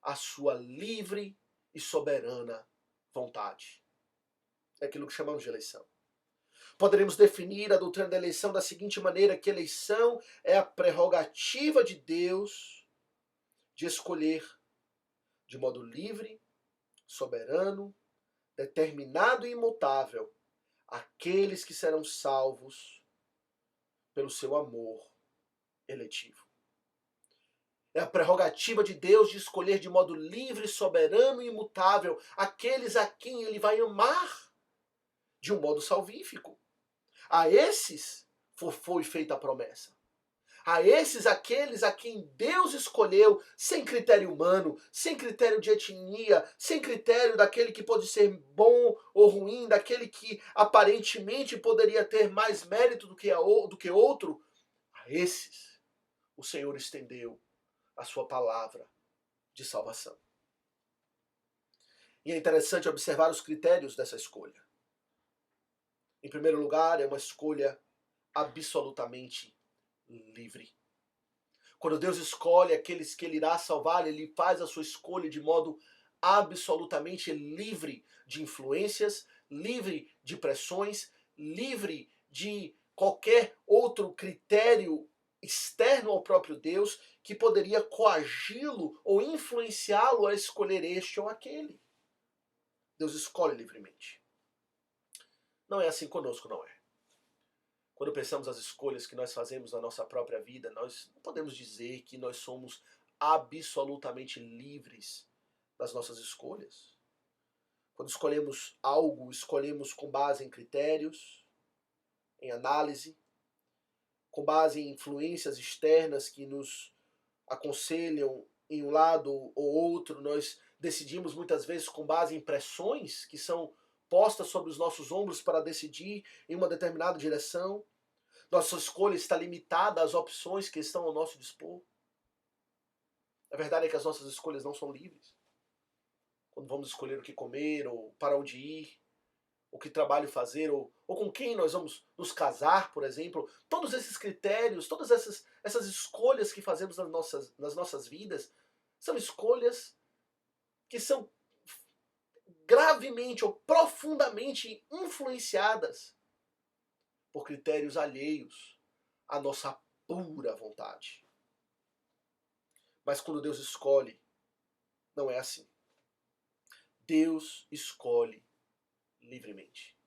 a sua livre e soberana vontade. É aquilo que chamamos de eleição. Poderíamos definir a doutrina da eleição da seguinte maneira, que eleição é a prerrogativa de Deus de escolher de modo livre, soberano, determinado e imutável aqueles que serão salvos pelo seu amor eletivo. É a prerrogativa de Deus de escolher de modo livre, soberano e imutável aqueles a quem ele vai amar de um modo salvífico. A esses foi feita a promessa. A esses, aqueles a quem Deus escolheu, sem critério humano, sem critério de etnia, sem critério daquele que pode ser bom ou ruim, daquele que aparentemente poderia ter mais mérito do que outro, a esses o Senhor estendeu a sua palavra de salvação. E é interessante observar os critérios dessa escolha. Em primeiro lugar, é uma escolha absolutamente livre. Quando Deus escolhe aqueles que ele irá salvar, ele faz a sua escolha de modo absolutamente livre de influências, livre de pressões, livre de qualquer outro critério externo ao próprio Deus que poderia coagi-lo ou influenciá-lo a escolher este ou aquele. Deus escolhe livremente. Não é assim conosco, não é? Quando pensamos as escolhas que nós fazemos na nossa própria vida, nós não podemos dizer que nós somos absolutamente livres das nossas escolhas. Quando escolhemos algo, escolhemos com base em critérios, em análise, com base em influências externas que nos aconselham em um lado ou outro. Nós decidimos muitas vezes com base em pressões que são postas sobre os nossos ombros para decidir em uma determinada direção. Nossa escolha está limitada às opções que estão ao nosso dispor. A verdade é que as nossas escolhas não são livres. Quando vamos escolher o que comer, ou para onde ir, o que trabalho fazer, ou com quem nós vamos nos casar, por exemplo, todos esses critérios, todas essas escolhas que fazemos nas nossas vidas, são escolhas que são gravemente ou profundamente influenciadas por critérios alheios à nossa pura vontade. Mas quando Deus escolhe, não é assim. Deus escolhe livremente.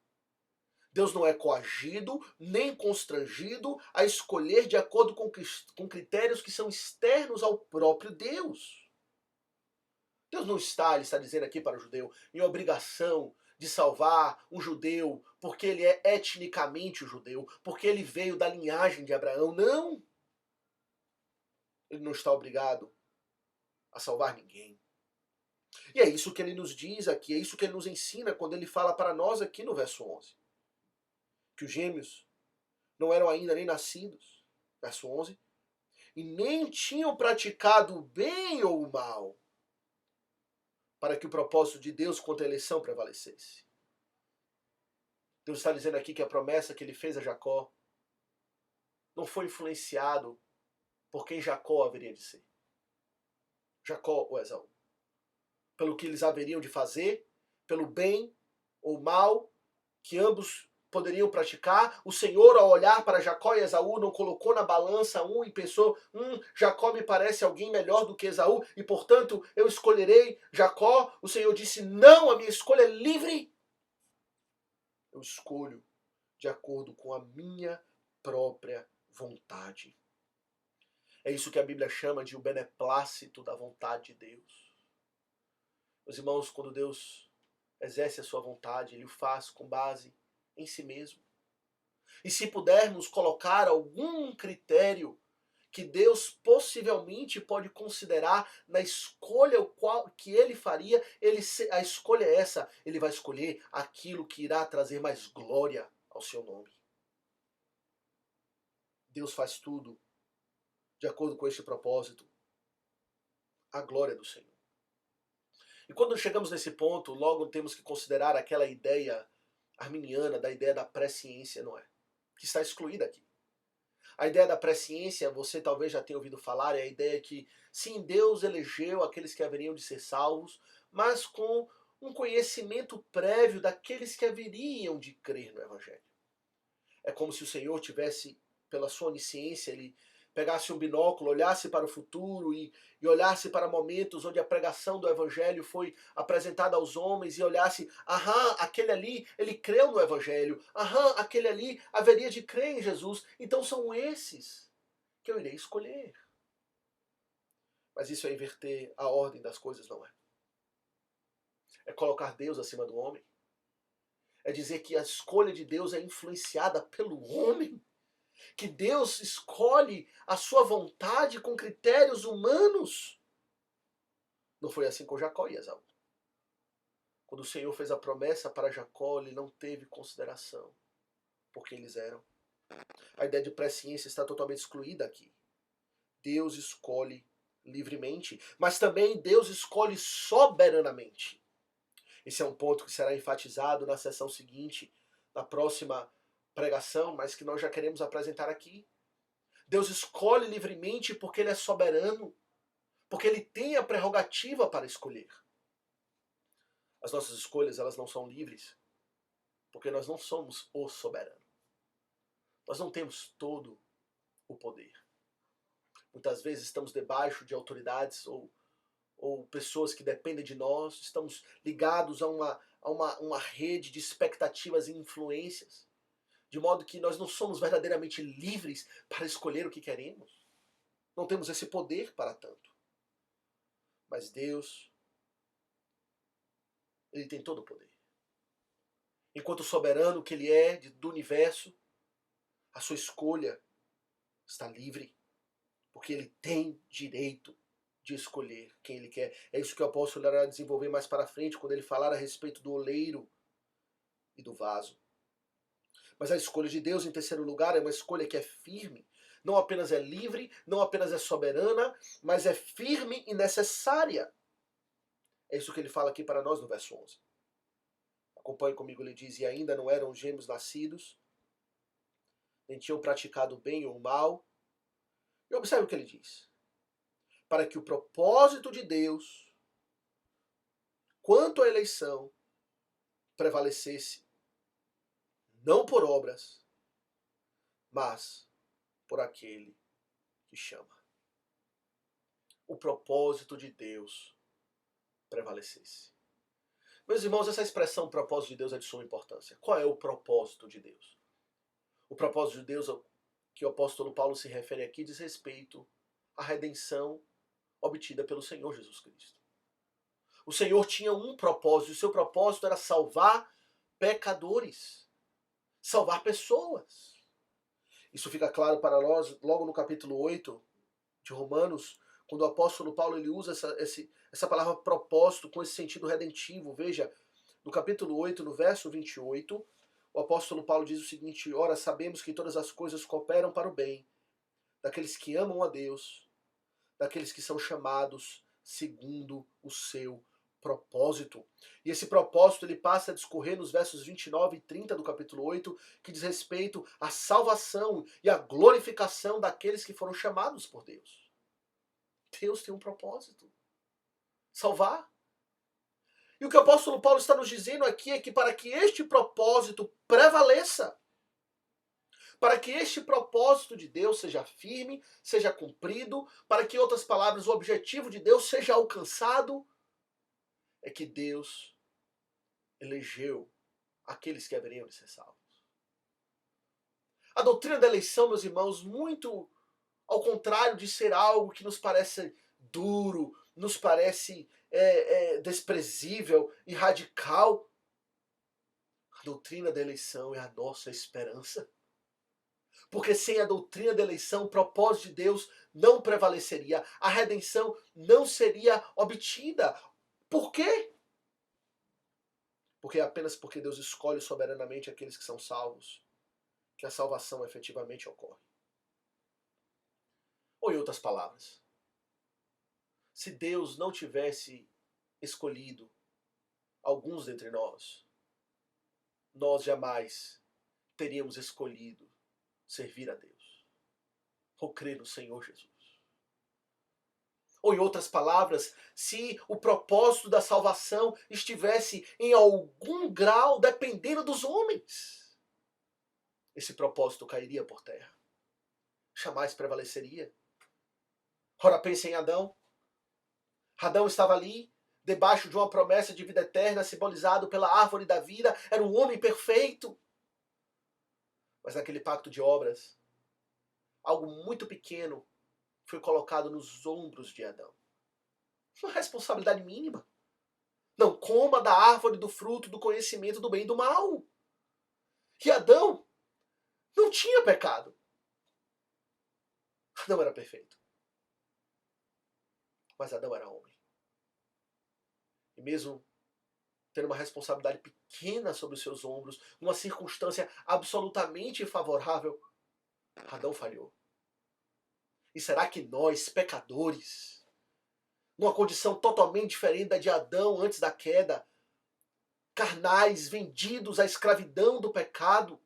Deus não é coagido nem constrangido a escolher de acordo com critérios que são externos ao próprio Deus. Deus não está, ele está dizendo aqui para o judeu, em obrigação de salvar um judeu porque ele é etnicamente judeu, porque ele veio da linhagem de Abraão. Não! Ele não está obrigado a salvar ninguém. E é isso que ele nos diz aqui, é isso que ele nos ensina quando ele fala para nós aqui no verso 11. Que os gêmeos não eram ainda nem nascidos, verso 11, e nem tinham praticado o bem ou o mal, para que o propósito de Deus quanto à eleição prevalecesse. Deus está dizendo aqui que a promessa que ele fez a Jacó não foi influenciado por quem Jacó haveria de ser. Jacó ou Esaú. pelo que eles haveriam de fazer, pelo bem ou mal que ambos poderiam praticar. O Senhor, ao olhar para Jacó e Esaú, não colocou na balança um e pensou, Jacó me parece alguém melhor do que Esaú, e portanto eu escolherei Jacó. O Senhor disse, não, a minha escolha é livre. Eu escolho de acordo com a minha própria vontade. É isso que a Bíblia chama de o beneplácito da vontade de Deus. Meus irmãos, quando Deus exerce a sua vontade, Ele o faz com base em si mesmo. E se pudermos colocar algum critério que Deus possivelmente pode considerar na escolha que Ele faria, a escolha é essa. Ele vai escolher aquilo que irá trazer mais glória ao seu nome. Deus faz tudo de acordo com este propósito, a glória do Senhor. E quando chegamos nesse ponto, logo temos que considerar aquela ideia arminiana, da ideia da presciência, não é? Que está excluída aqui. A ideia da presciência, você talvez já tenha ouvido falar, é a ideia que, sim, Deus elegeu aqueles que haveriam de ser salvos, mas com um conhecimento prévio daqueles que haveriam de crer no Evangelho. É como se o Senhor tivesse, pela sua onisciência, Ele pegasse um binóculo, olhasse para o futuro e olhasse para momentos onde a pregação do Evangelho foi apresentada aos homens e olhasse, aquele ali, ele creu no Evangelho, aquele ali haveria de crer em Jesus, então são esses que eu irei escolher. Mas isso é inverter a ordem das coisas, não é? É colocar Deus acima do homem. É dizer que a escolha de Deus é influenciada pelo homem. Que Deus escolhe a sua vontade com critérios humanos. Não foi assim com Jacó e Esaú. Quando o Senhor fez a promessa para Jacó, ele não teve consideração por quem eles eram. A ideia de presciência está totalmente excluída aqui. Deus escolhe livremente, mas também Deus escolhe soberanamente. Esse é um ponto que será enfatizado na sessão seguinte, na próxima pregação, mas que nós já queremos apresentar aqui. Deus escolhe livremente porque Ele é soberano, porque Ele tem a prerrogativa para escolher. As nossas escolhas, elas não são livres, porque nós não somos o soberano. Nós não temos todo o poder. Muitas vezes estamos debaixo de autoridades ou pessoas que dependem de nós, estamos ligados a uma rede de expectativas e influências, de modo que nós não somos verdadeiramente livres para escolher o que queremos. Não temos esse poder para tanto. Mas Deus, Ele tem todo o poder. Enquanto soberano que Ele é do universo, a sua escolha está livre, porque Ele tem direito de escolher quem Ele quer. É isso que o apóstolo irá desenvolver mais para frente, quando ele falar a respeito do oleiro e do vaso. Mas a escolha de Deus, em terceiro lugar, é uma escolha que é firme. Não apenas é livre, não apenas é soberana, mas é firme e necessária. É isso que ele fala aqui para nós no verso 11. Acompanhe comigo, ele diz, e ainda não eram gêmeos nascidos, nem tinham praticado o bem ou o mal. E observe o que ele diz. Para que o propósito de Deus, quanto à eleição, prevalecesse, não por obras, mas por aquele que chama. O propósito de Deus prevalecesse. Meus irmãos, essa expressão propósito de Deus é de suma importância. Qual é o propósito de Deus? O propósito de Deus, que o apóstolo Paulo se refere aqui, diz respeito à redenção obtida pelo Senhor Jesus Cristo. O Senhor tinha um propósito, e o seu propósito era salvar pecadores, salvar pessoas. Isso fica claro para nós logo no capítulo 8 de Romanos, quando o apóstolo Paulo ele usa essa palavra propósito com esse sentido redentivo. Veja, no capítulo 8, no verso 28, o apóstolo Paulo diz o seguinte: ora, sabemos que todas as coisas cooperam para o bem daqueles que amam a Deus, daqueles que são chamados segundo o seu propósito. E esse propósito ele passa a discorrer nos versos 29 e 30 do capítulo 8, que diz respeito à salvação e à glorificação daqueles que foram chamados por Deus. Deus tem um propósito: salvar. E o que o apóstolo Paulo está nos dizendo aqui é que para que este propósito prevaleça, para que este propósito de Deus seja firme, seja cumprido, para que, em outras palavras, o objetivo de Deus seja alcançado, é que Deus elegeu aqueles que haveriam de ser salvos. A doutrina da eleição, meus irmãos, muito ao contrário de ser algo que nos parece duro, nos parece desprezível e radical, a doutrina da eleição é a nossa esperança. Porque sem a doutrina da eleição, o propósito de Deus não prevaleceria, a redenção não seria obtida. Por quê? Porque é apenas porque Deus escolhe soberanamente aqueles que são salvos que a salvação efetivamente ocorre. Ou em outras palavras, se Deus não tivesse escolhido alguns dentre nós, nós jamais teríamos escolhido servir a Deus ou crer no Senhor Jesus. Ou em outras palavras, se o propósito da salvação estivesse em algum grau dependendo dos homens, esse propósito cairia por terra. Jamais prevaleceria. Ora, pense em Adão. Adão estava ali, debaixo de uma promessa de vida eterna, simbolizado pela árvore da vida, era um homem perfeito. Mas naquele pacto de obras, algo muito pequeno foi colocado nos ombros de Adão. Uma responsabilidade mínima. Não coma da árvore do fruto do conhecimento do bem e do mal. E Adão não tinha pecado. Adão era perfeito. Mas Adão era homem. E mesmo tendo uma responsabilidade pequena sobre os seus ombros, numa circunstância absolutamente favorável, Adão falhou. E será que nós, pecadores, numa condição totalmente diferente da de Adão antes da queda, carnais, vendidos à escravidão do pecado,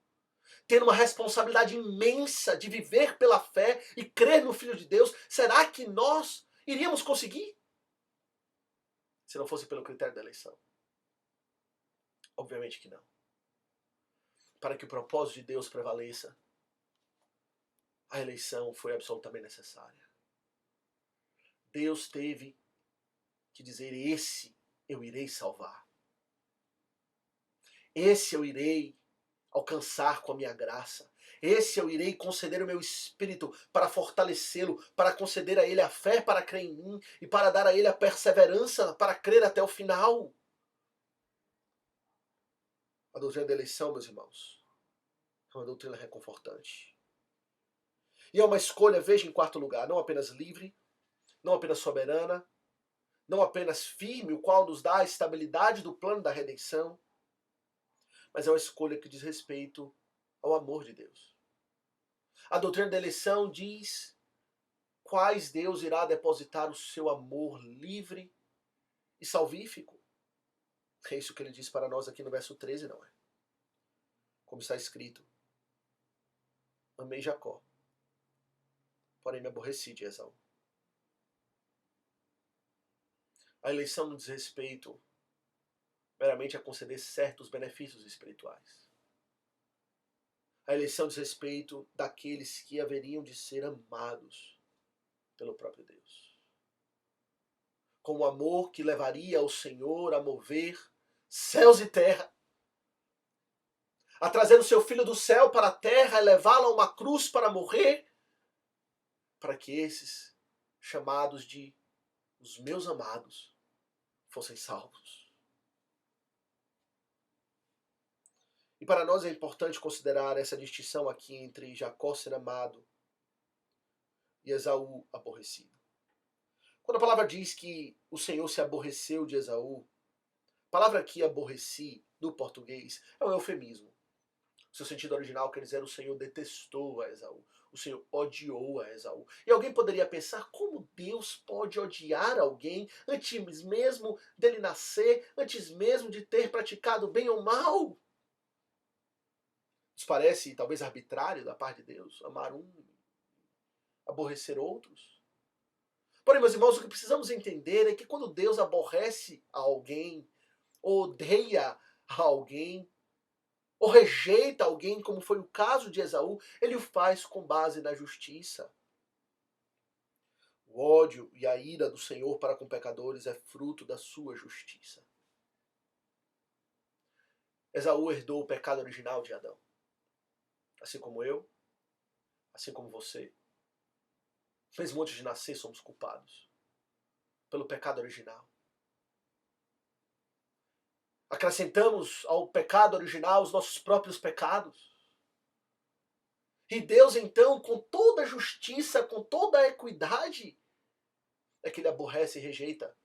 tendo uma responsabilidade imensa de viver pela fé e crer no Filho de Deus, será que nós iríamos conseguir? Se não fosse pelo critério da eleição. Obviamente que não. Para que o propósito de Deus prevaleça, a eleição foi absolutamente necessária. Deus teve que dizer: esse eu irei salvar. Esse eu irei alcançar com a minha graça. Esse eu irei conceder o meu espírito para fortalecê-lo, para conceder a ele a fé para crer em mim e para dar a ele a perseverança para crer até o final. A doutrina da eleição, meus irmãos, é uma doutrina reconfortante. E é uma escolha, veja, em quarto lugar, não apenas livre, não apenas soberana, não apenas firme, o qual nos dá a estabilidade do plano da redenção, mas é uma escolha que diz respeito ao amor de Deus. A doutrina da eleição diz quais Deus irá depositar o seu amor livre e salvífico. É isso que ele diz para nós aqui no verso 13, não é? Como está escrito: amei Jacó, porém me aborreci de Esaú. A eleição não diz respeito meramente a conceder certos benefícios espirituais. A eleição diz respeito daqueles que haveriam de ser amados pelo próprio Deus. Com o amor que levaria o Senhor a mover céus e terra, a trazer o seu Filho do céu para a terra e levá-lo a uma cruz para morrer, para que esses, chamados de os meus amados, fossem salvos. E para nós é importante considerar essa distinção aqui entre Jacó ser amado e Esaú aborrecido. Quando a palavra diz que o Senhor se aborreceu de Esaú, a palavra aqui aborreci, no português, é um eufemismo. O seu sentido original quer dizer o Senhor detestou a Esaú. O Senhor odiou a Esaú. E alguém poderia pensar, como Deus pode odiar alguém antes mesmo dele nascer, antes mesmo de ter praticado bem ou mal? Nos parece talvez arbitrário da parte de Deus amar um, aborrecer outros. Porém, meus irmãos, o que precisamos entender é que quando Deus aborrece a alguém, ou odeia alguém, ou rejeita alguém, como foi o caso de Esaú, ele o faz com base na justiça. O ódio e a ira do Senhor para com pecadores é fruto da sua justiça. Esaú herdou o pecado original de Adão. Assim como eu, assim como você. Mesmo antes de nascer, somos culpados pelo pecado original. Acrescentamos ao pecado original os nossos próprios pecados. E Deus, então, com toda a justiça, com toda a equidade, é que ele aborrece e rejeita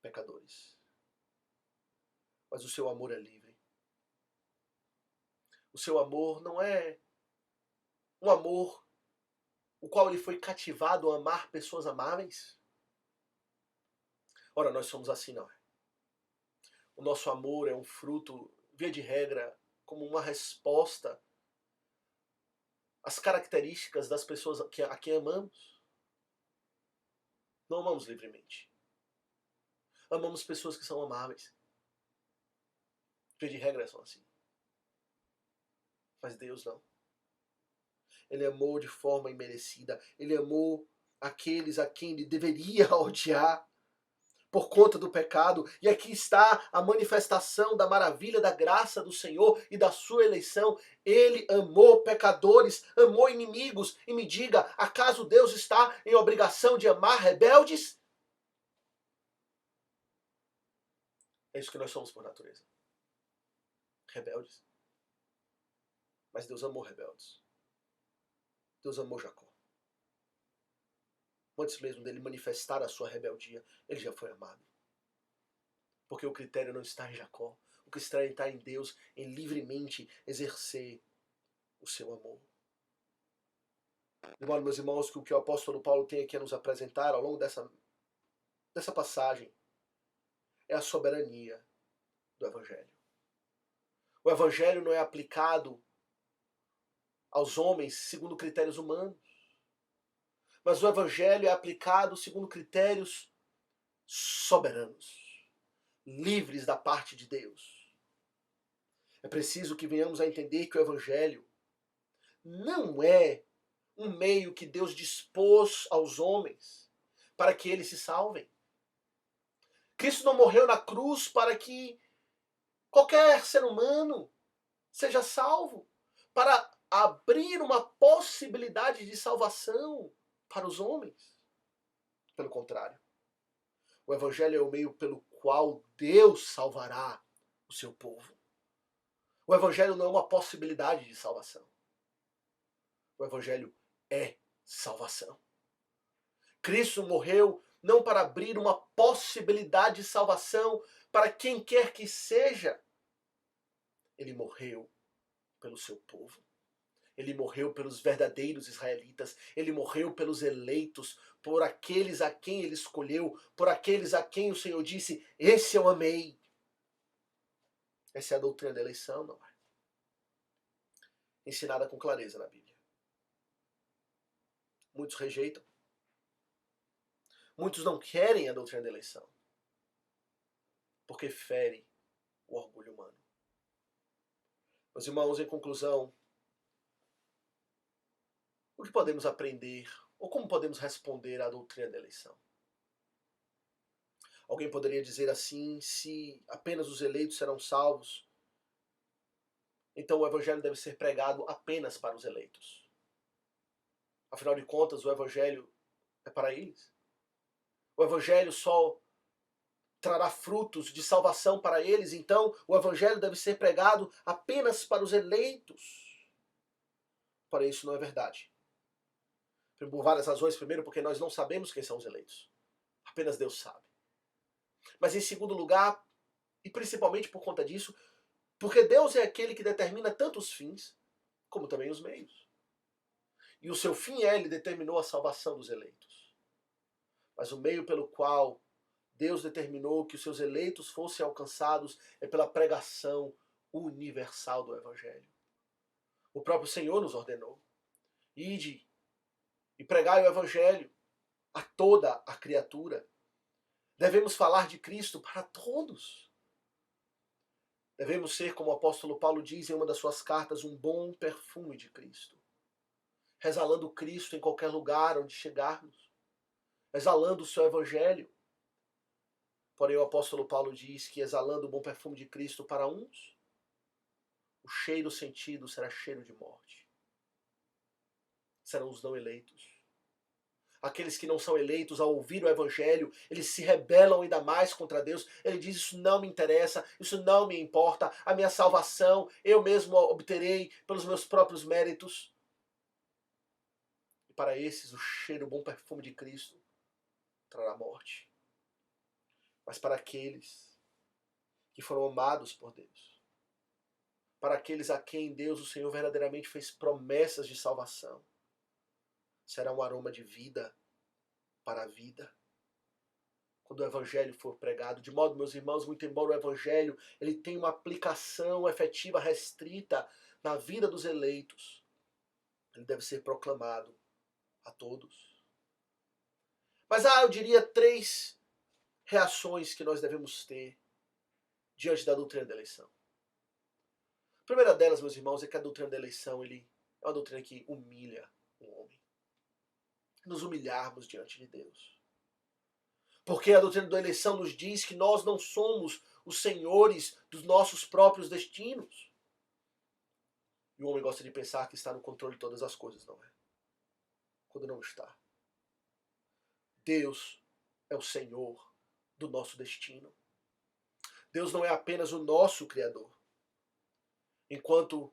pecadores. Mas o seu amor é livre. O seu amor não é um amor o qual ele foi cativado a amar pessoas amáveis. Ora, nós somos assim, não é? O nosso amor é um fruto, via de regra, como uma resposta às características das pessoas a quem amamos. Não amamos livremente. Amamos pessoas que são amáveis. Via de regra são assim. Mas Deus não. Ele amou de forma imerecida. Ele amou aqueles a quem ele deveria odiar por conta do pecado. E aqui está a manifestação da maravilha da graça do Senhor e da sua eleição. Ele amou pecadores, amou inimigos. E me diga, acaso Deus está em obrigação de amar rebeldes? É isso que nós somos por natureza. Rebeldes. Mas Deus amou rebeldes. Deus amou Jacó. Antes mesmo dele manifestar a sua rebeldia, ele já foi amado. Porque o critério não está em Jacó. O critério está em Deus, em livremente exercer o seu amor. De modo, meus irmãos, que o que o apóstolo Paulo tem aqui a nos apresentar ao longo dessa passagem é a soberania do Evangelho. O Evangelho não é aplicado aos homens segundo critérios humanos, mas o Evangelho é aplicado segundo critérios soberanos, livres da parte de Deus. É preciso que venhamos a entender que o Evangelho não é um meio que Deus dispôs aos homens para que eles se salvem. Cristo não morreu na cruz para que qualquer ser humano seja salvo, para abrir uma possibilidade de salvação para os homens. Pelo contrário, o Evangelho é o meio pelo qual Deus salvará o seu povo. O Evangelho não é uma possibilidade de salvação. O Evangelho é salvação. Cristo morreu não para abrir uma possibilidade de salvação para quem quer que seja. Ele morreu pelo seu povo. Ele morreu pelos verdadeiros israelitas. Ele morreu pelos eleitos, por aqueles a quem ele escolheu, por aqueles a quem o Senhor disse, esse eu amei. Essa é a doutrina da eleição, não é? Ensinada com clareza na Bíblia. Muitos rejeitam. Muitos não querem a doutrina da eleição, porque fere o orgulho humano. Meus irmãos, em conclusão, o que podemos aprender, ou como podemos responder à doutrina da eleição? Alguém poderia dizer assim, se apenas os eleitos serão salvos, então o Evangelho deve ser pregado apenas para os eleitos. Afinal de contas, o Evangelho é para eles. O Evangelho só trará frutos de salvação para eles, então o Evangelho deve ser pregado apenas para os eleitos. Porém, isso não é verdade. Por várias razões. Primeiro, porque nós não sabemos quem são os eleitos. Apenas Deus sabe. Mas em segundo lugar, e principalmente por conta disso, porque Deus é aquele que determina tanto os fins, como também os meios. E o seu fim ele determinou a salvação dos eleitos. Mas o meio pelo qual Deus determinou que os seus eleitos fossem alcançados é pela pregação universal do Evangelho. O próprio Senhor nos ordenou. Ide e pregai o Evangelho a toda a criatura. Devemos falar de Cristo para todos. Devemos ser, como o apóstolo Paulo diz em uma das suas cartas, um bom perfume de Cristo. Exalando Cristo em qualquer lugar onde chegarmos. Exalando o seu evangelho. Porém, o apóstolo Paulo diz que exalando o bom perfume de Cristo para uns, o cheiro sentido será cheiro de morte. Serão os não eleitos. Aqueles que não são eleitos, ao ouvir o evangelho, eles se rebelam ainda mais contra Deus. Ele diz, isso não me interessa, isso não me importa, a minha salvação eu mesmo obterei pelos meus próprios méritos. E para esses, o cheiro, o bom perfume de Cristo trará morte. Mas para aqueles que foram amados por Deus, para aqueles a quem Deus, o Senhor, verdadeiramente fez promessas de salvação, será um aroma de vida para a vida. Quando o evangelho for pregado, de modo, meus irmãos, muito embora o evangelho ele tenha uma aplicação efetiva restrita na vida dos eleitos, ele deve ser proclamado a todos. Mas eu diria 3 reações que nós devemos ter diante da doutrina da eleição. A primeira delas, meus irmãos, é que a doutrina da eleição é uma doutrina que humilha o homem. Nos humilharmos diante de Deus. Porque a doutrina da eleição nos diz que nós não somos os senhores dos nossos próprios destinos. E o homem gosta de pensar que está no controle de todas as coisas, não é? Quando não está. Deus é o Senhor do nosso destino. Deus não é apenas o nosso Criador. Enquanto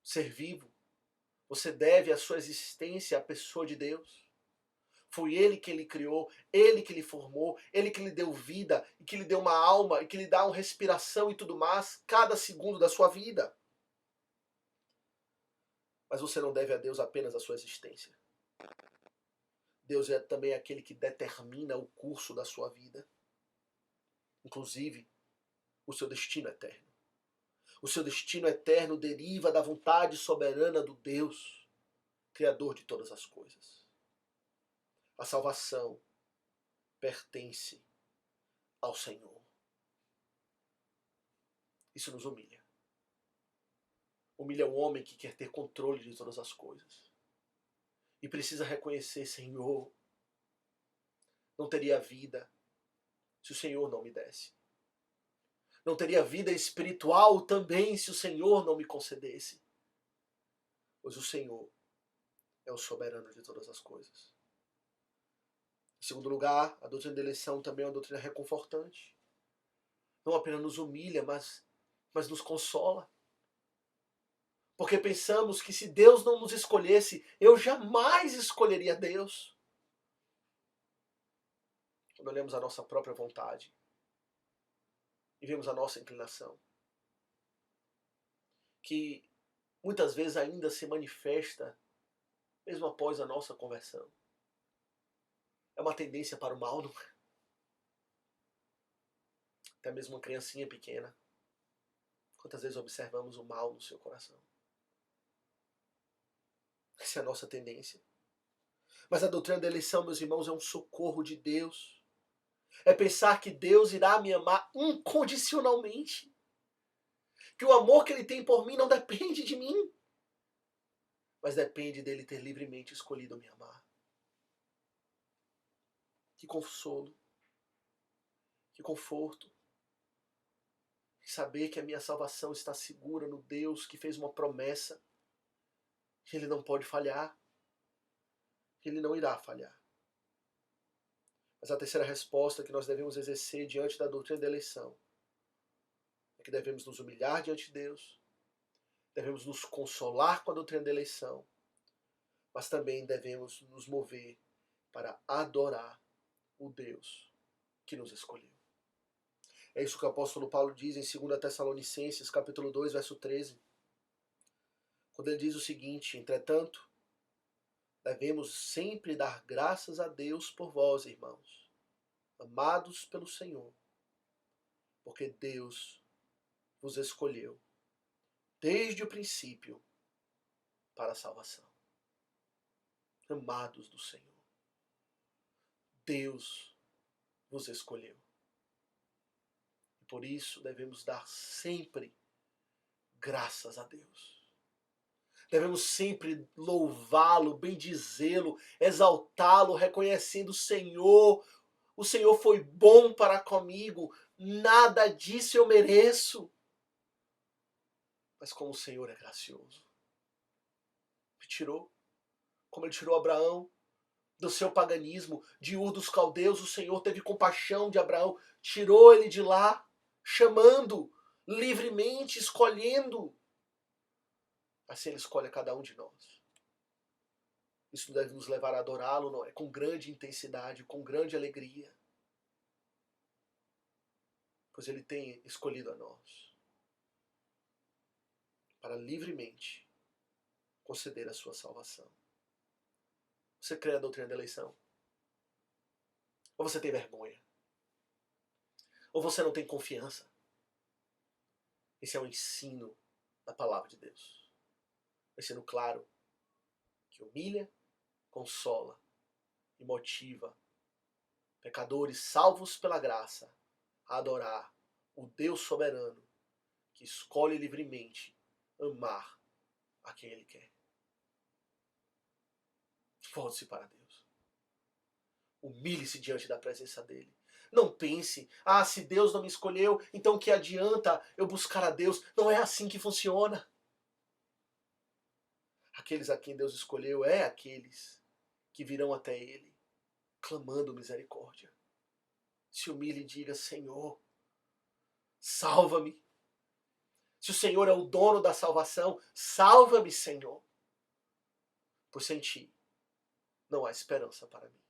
ser vivo, você deve a sua existência à pessoa de Deus. Foi Ele que Ele criou, Ele que lhe formou, Ele que lhe deu vida, e que lhe deu uma alma, e que lhe dá uma respiração e tudo mais, cada segundo da sua vida. Mas você não deve a Deus apenas a sua existência. Deus é também aquele que determina o curso da sua vida. Inclusive, o seu destino eterno. O seu destino eterno deriva da vontade soberana do Deus, Criador de todas as coisas. A salvação pertence ao Senhor. Isso nos humilha. Humilha o homem que quer ter controle de todas as coisas. E precisa reconhecer, Senhor, não teria vida se o Senhor não me desse. Não teria vida espiritual também se o Senhor não me concedesse. Pois o Senhor é o soberano de todas as coisas. Em segundo lugar, a doutrina da eleição também é uma doutrina reconfortante. Não apenas nos humilha, mas nos consola. Porque pensamos que se Deus não nos escolhesse, eu jamais escolheria Deus. Quando olhamos a nossa própria vontade e vemos a nossa inclinação, que muitas vezes ainda se manifesta mesmo após a nossa conversão. É uma tendência para o mal, não é? Até mesmo uma criancinha pequena. Quantas vezes observamos o mal no seu coração? Essa é a nossa tendência. Mas a doutrina da eleição, meus irmãos, é um socorro de Deus. É pensar que Deus irá me amar incondicionalmente. Que o amor que Ele tem por mim não depende de mim, mas depende dele ter livremente escolhido me amar. Que consolo, que conforto. Saber que a minha salvação está segura no Deus que fez uma promessa, que Ele não pode falhar, que Ele não irá falhar. Mas a terceira resposta que nós devemos exercer diante da doutrina da eleição é que devemos nos humilhar diante de Deus, devemos nos consolar com a doutrina da eleição, mas também devemos nos mover para adorar o Deus que nos escolheu. É isso que o apóstolo Paulo diz em 2 Tessalonicenses, capítulo 2, verso 13. Quando ele diz o seguinte: entretanto, devemos sempre dar graças a Deus por vós, irmãos, amados pelo Senhor, porque Deus vos escolheu desde o princípio para a salvação. Amados do Senhor, Deus vos escolheu. Por isso devemos dar sempre graças a Deus. Devemos sempre louvá-lo, bendizê-lo, exaltá-lo, reconhecendo o Senhor foi bom para comigo, nada disso eu mereço. Mas como o Senhor é gracioso, me tirou, como ele tirou Abraão do seu paganismo, de Ur dos Caldeus, o Senhor teve compaixão de Abraão, tirou ele de lá, chamando, livremente, escolhendo. Assim ele escolhe a cada um de nós. Isso deve nos levar a adorá-lo, não é? Com grande intensidade, com grande alegria. Pois ele tem escolhido a nós para livremente conceder a sua salvação. Você crê na doutrina da eleição? Ou você tem vergonha? Ou você não tem confiança? Esse é o ensino da palavra de Deus. Um ensino claro, que humilha, consola e motiva pecadores salvos pela graça a adorar o Deus soberano que escolhe livremente amar a quem Ele quer. Volte-se para Deus. Humilhe-se diante da presença dEle. Não pense, se Deus não me escolheu, então que adianta eu buscar a Deus? Não é assim que funciona. Aqueles a quem Deus escolheu é aqueles que virão até Ele, clamando misericórdia. Se humilhe e diga: Senhor, salva-me. Se o Senhor é o dono da salvação, salva-me, Senhor. Pois sem ti não há esperança para mim.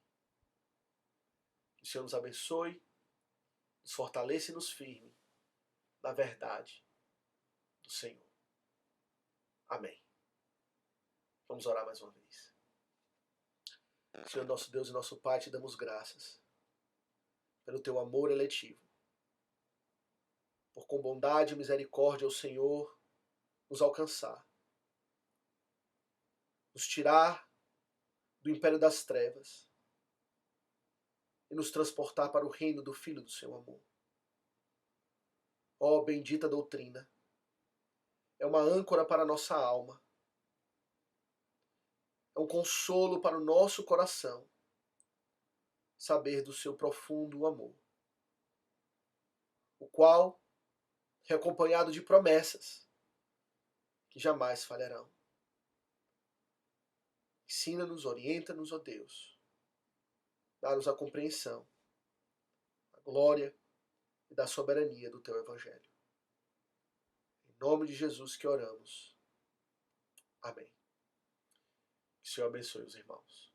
Que o Senhor nos abençoe, nos fortaleça e nos firme na verdade do Senhor. Amém. Vamos orar mais uma vez. Senhor, nosso Deus e nosso Pai, te damos graças pelo teu amor eletivo. Por com bondade e misericórdia o Senhor nos alcançar. Nos tirar do império das trevas e nos transportar para o reino do Filho do seu amor. Ó bendita doutrina, é uma âncora para a nossa alma, é um consolo para o nosso coração, saber do seu profundo amor, o qual é acompanhado de promessas que jamais falharão. Ensina-nos, orienta-nos, ó Deus, dá-nos a compreensão, a glória e da soberania do teu Evangelho. Em nome de Jesus que oramos. Amém. Que o Senhor abençoe os irmãos.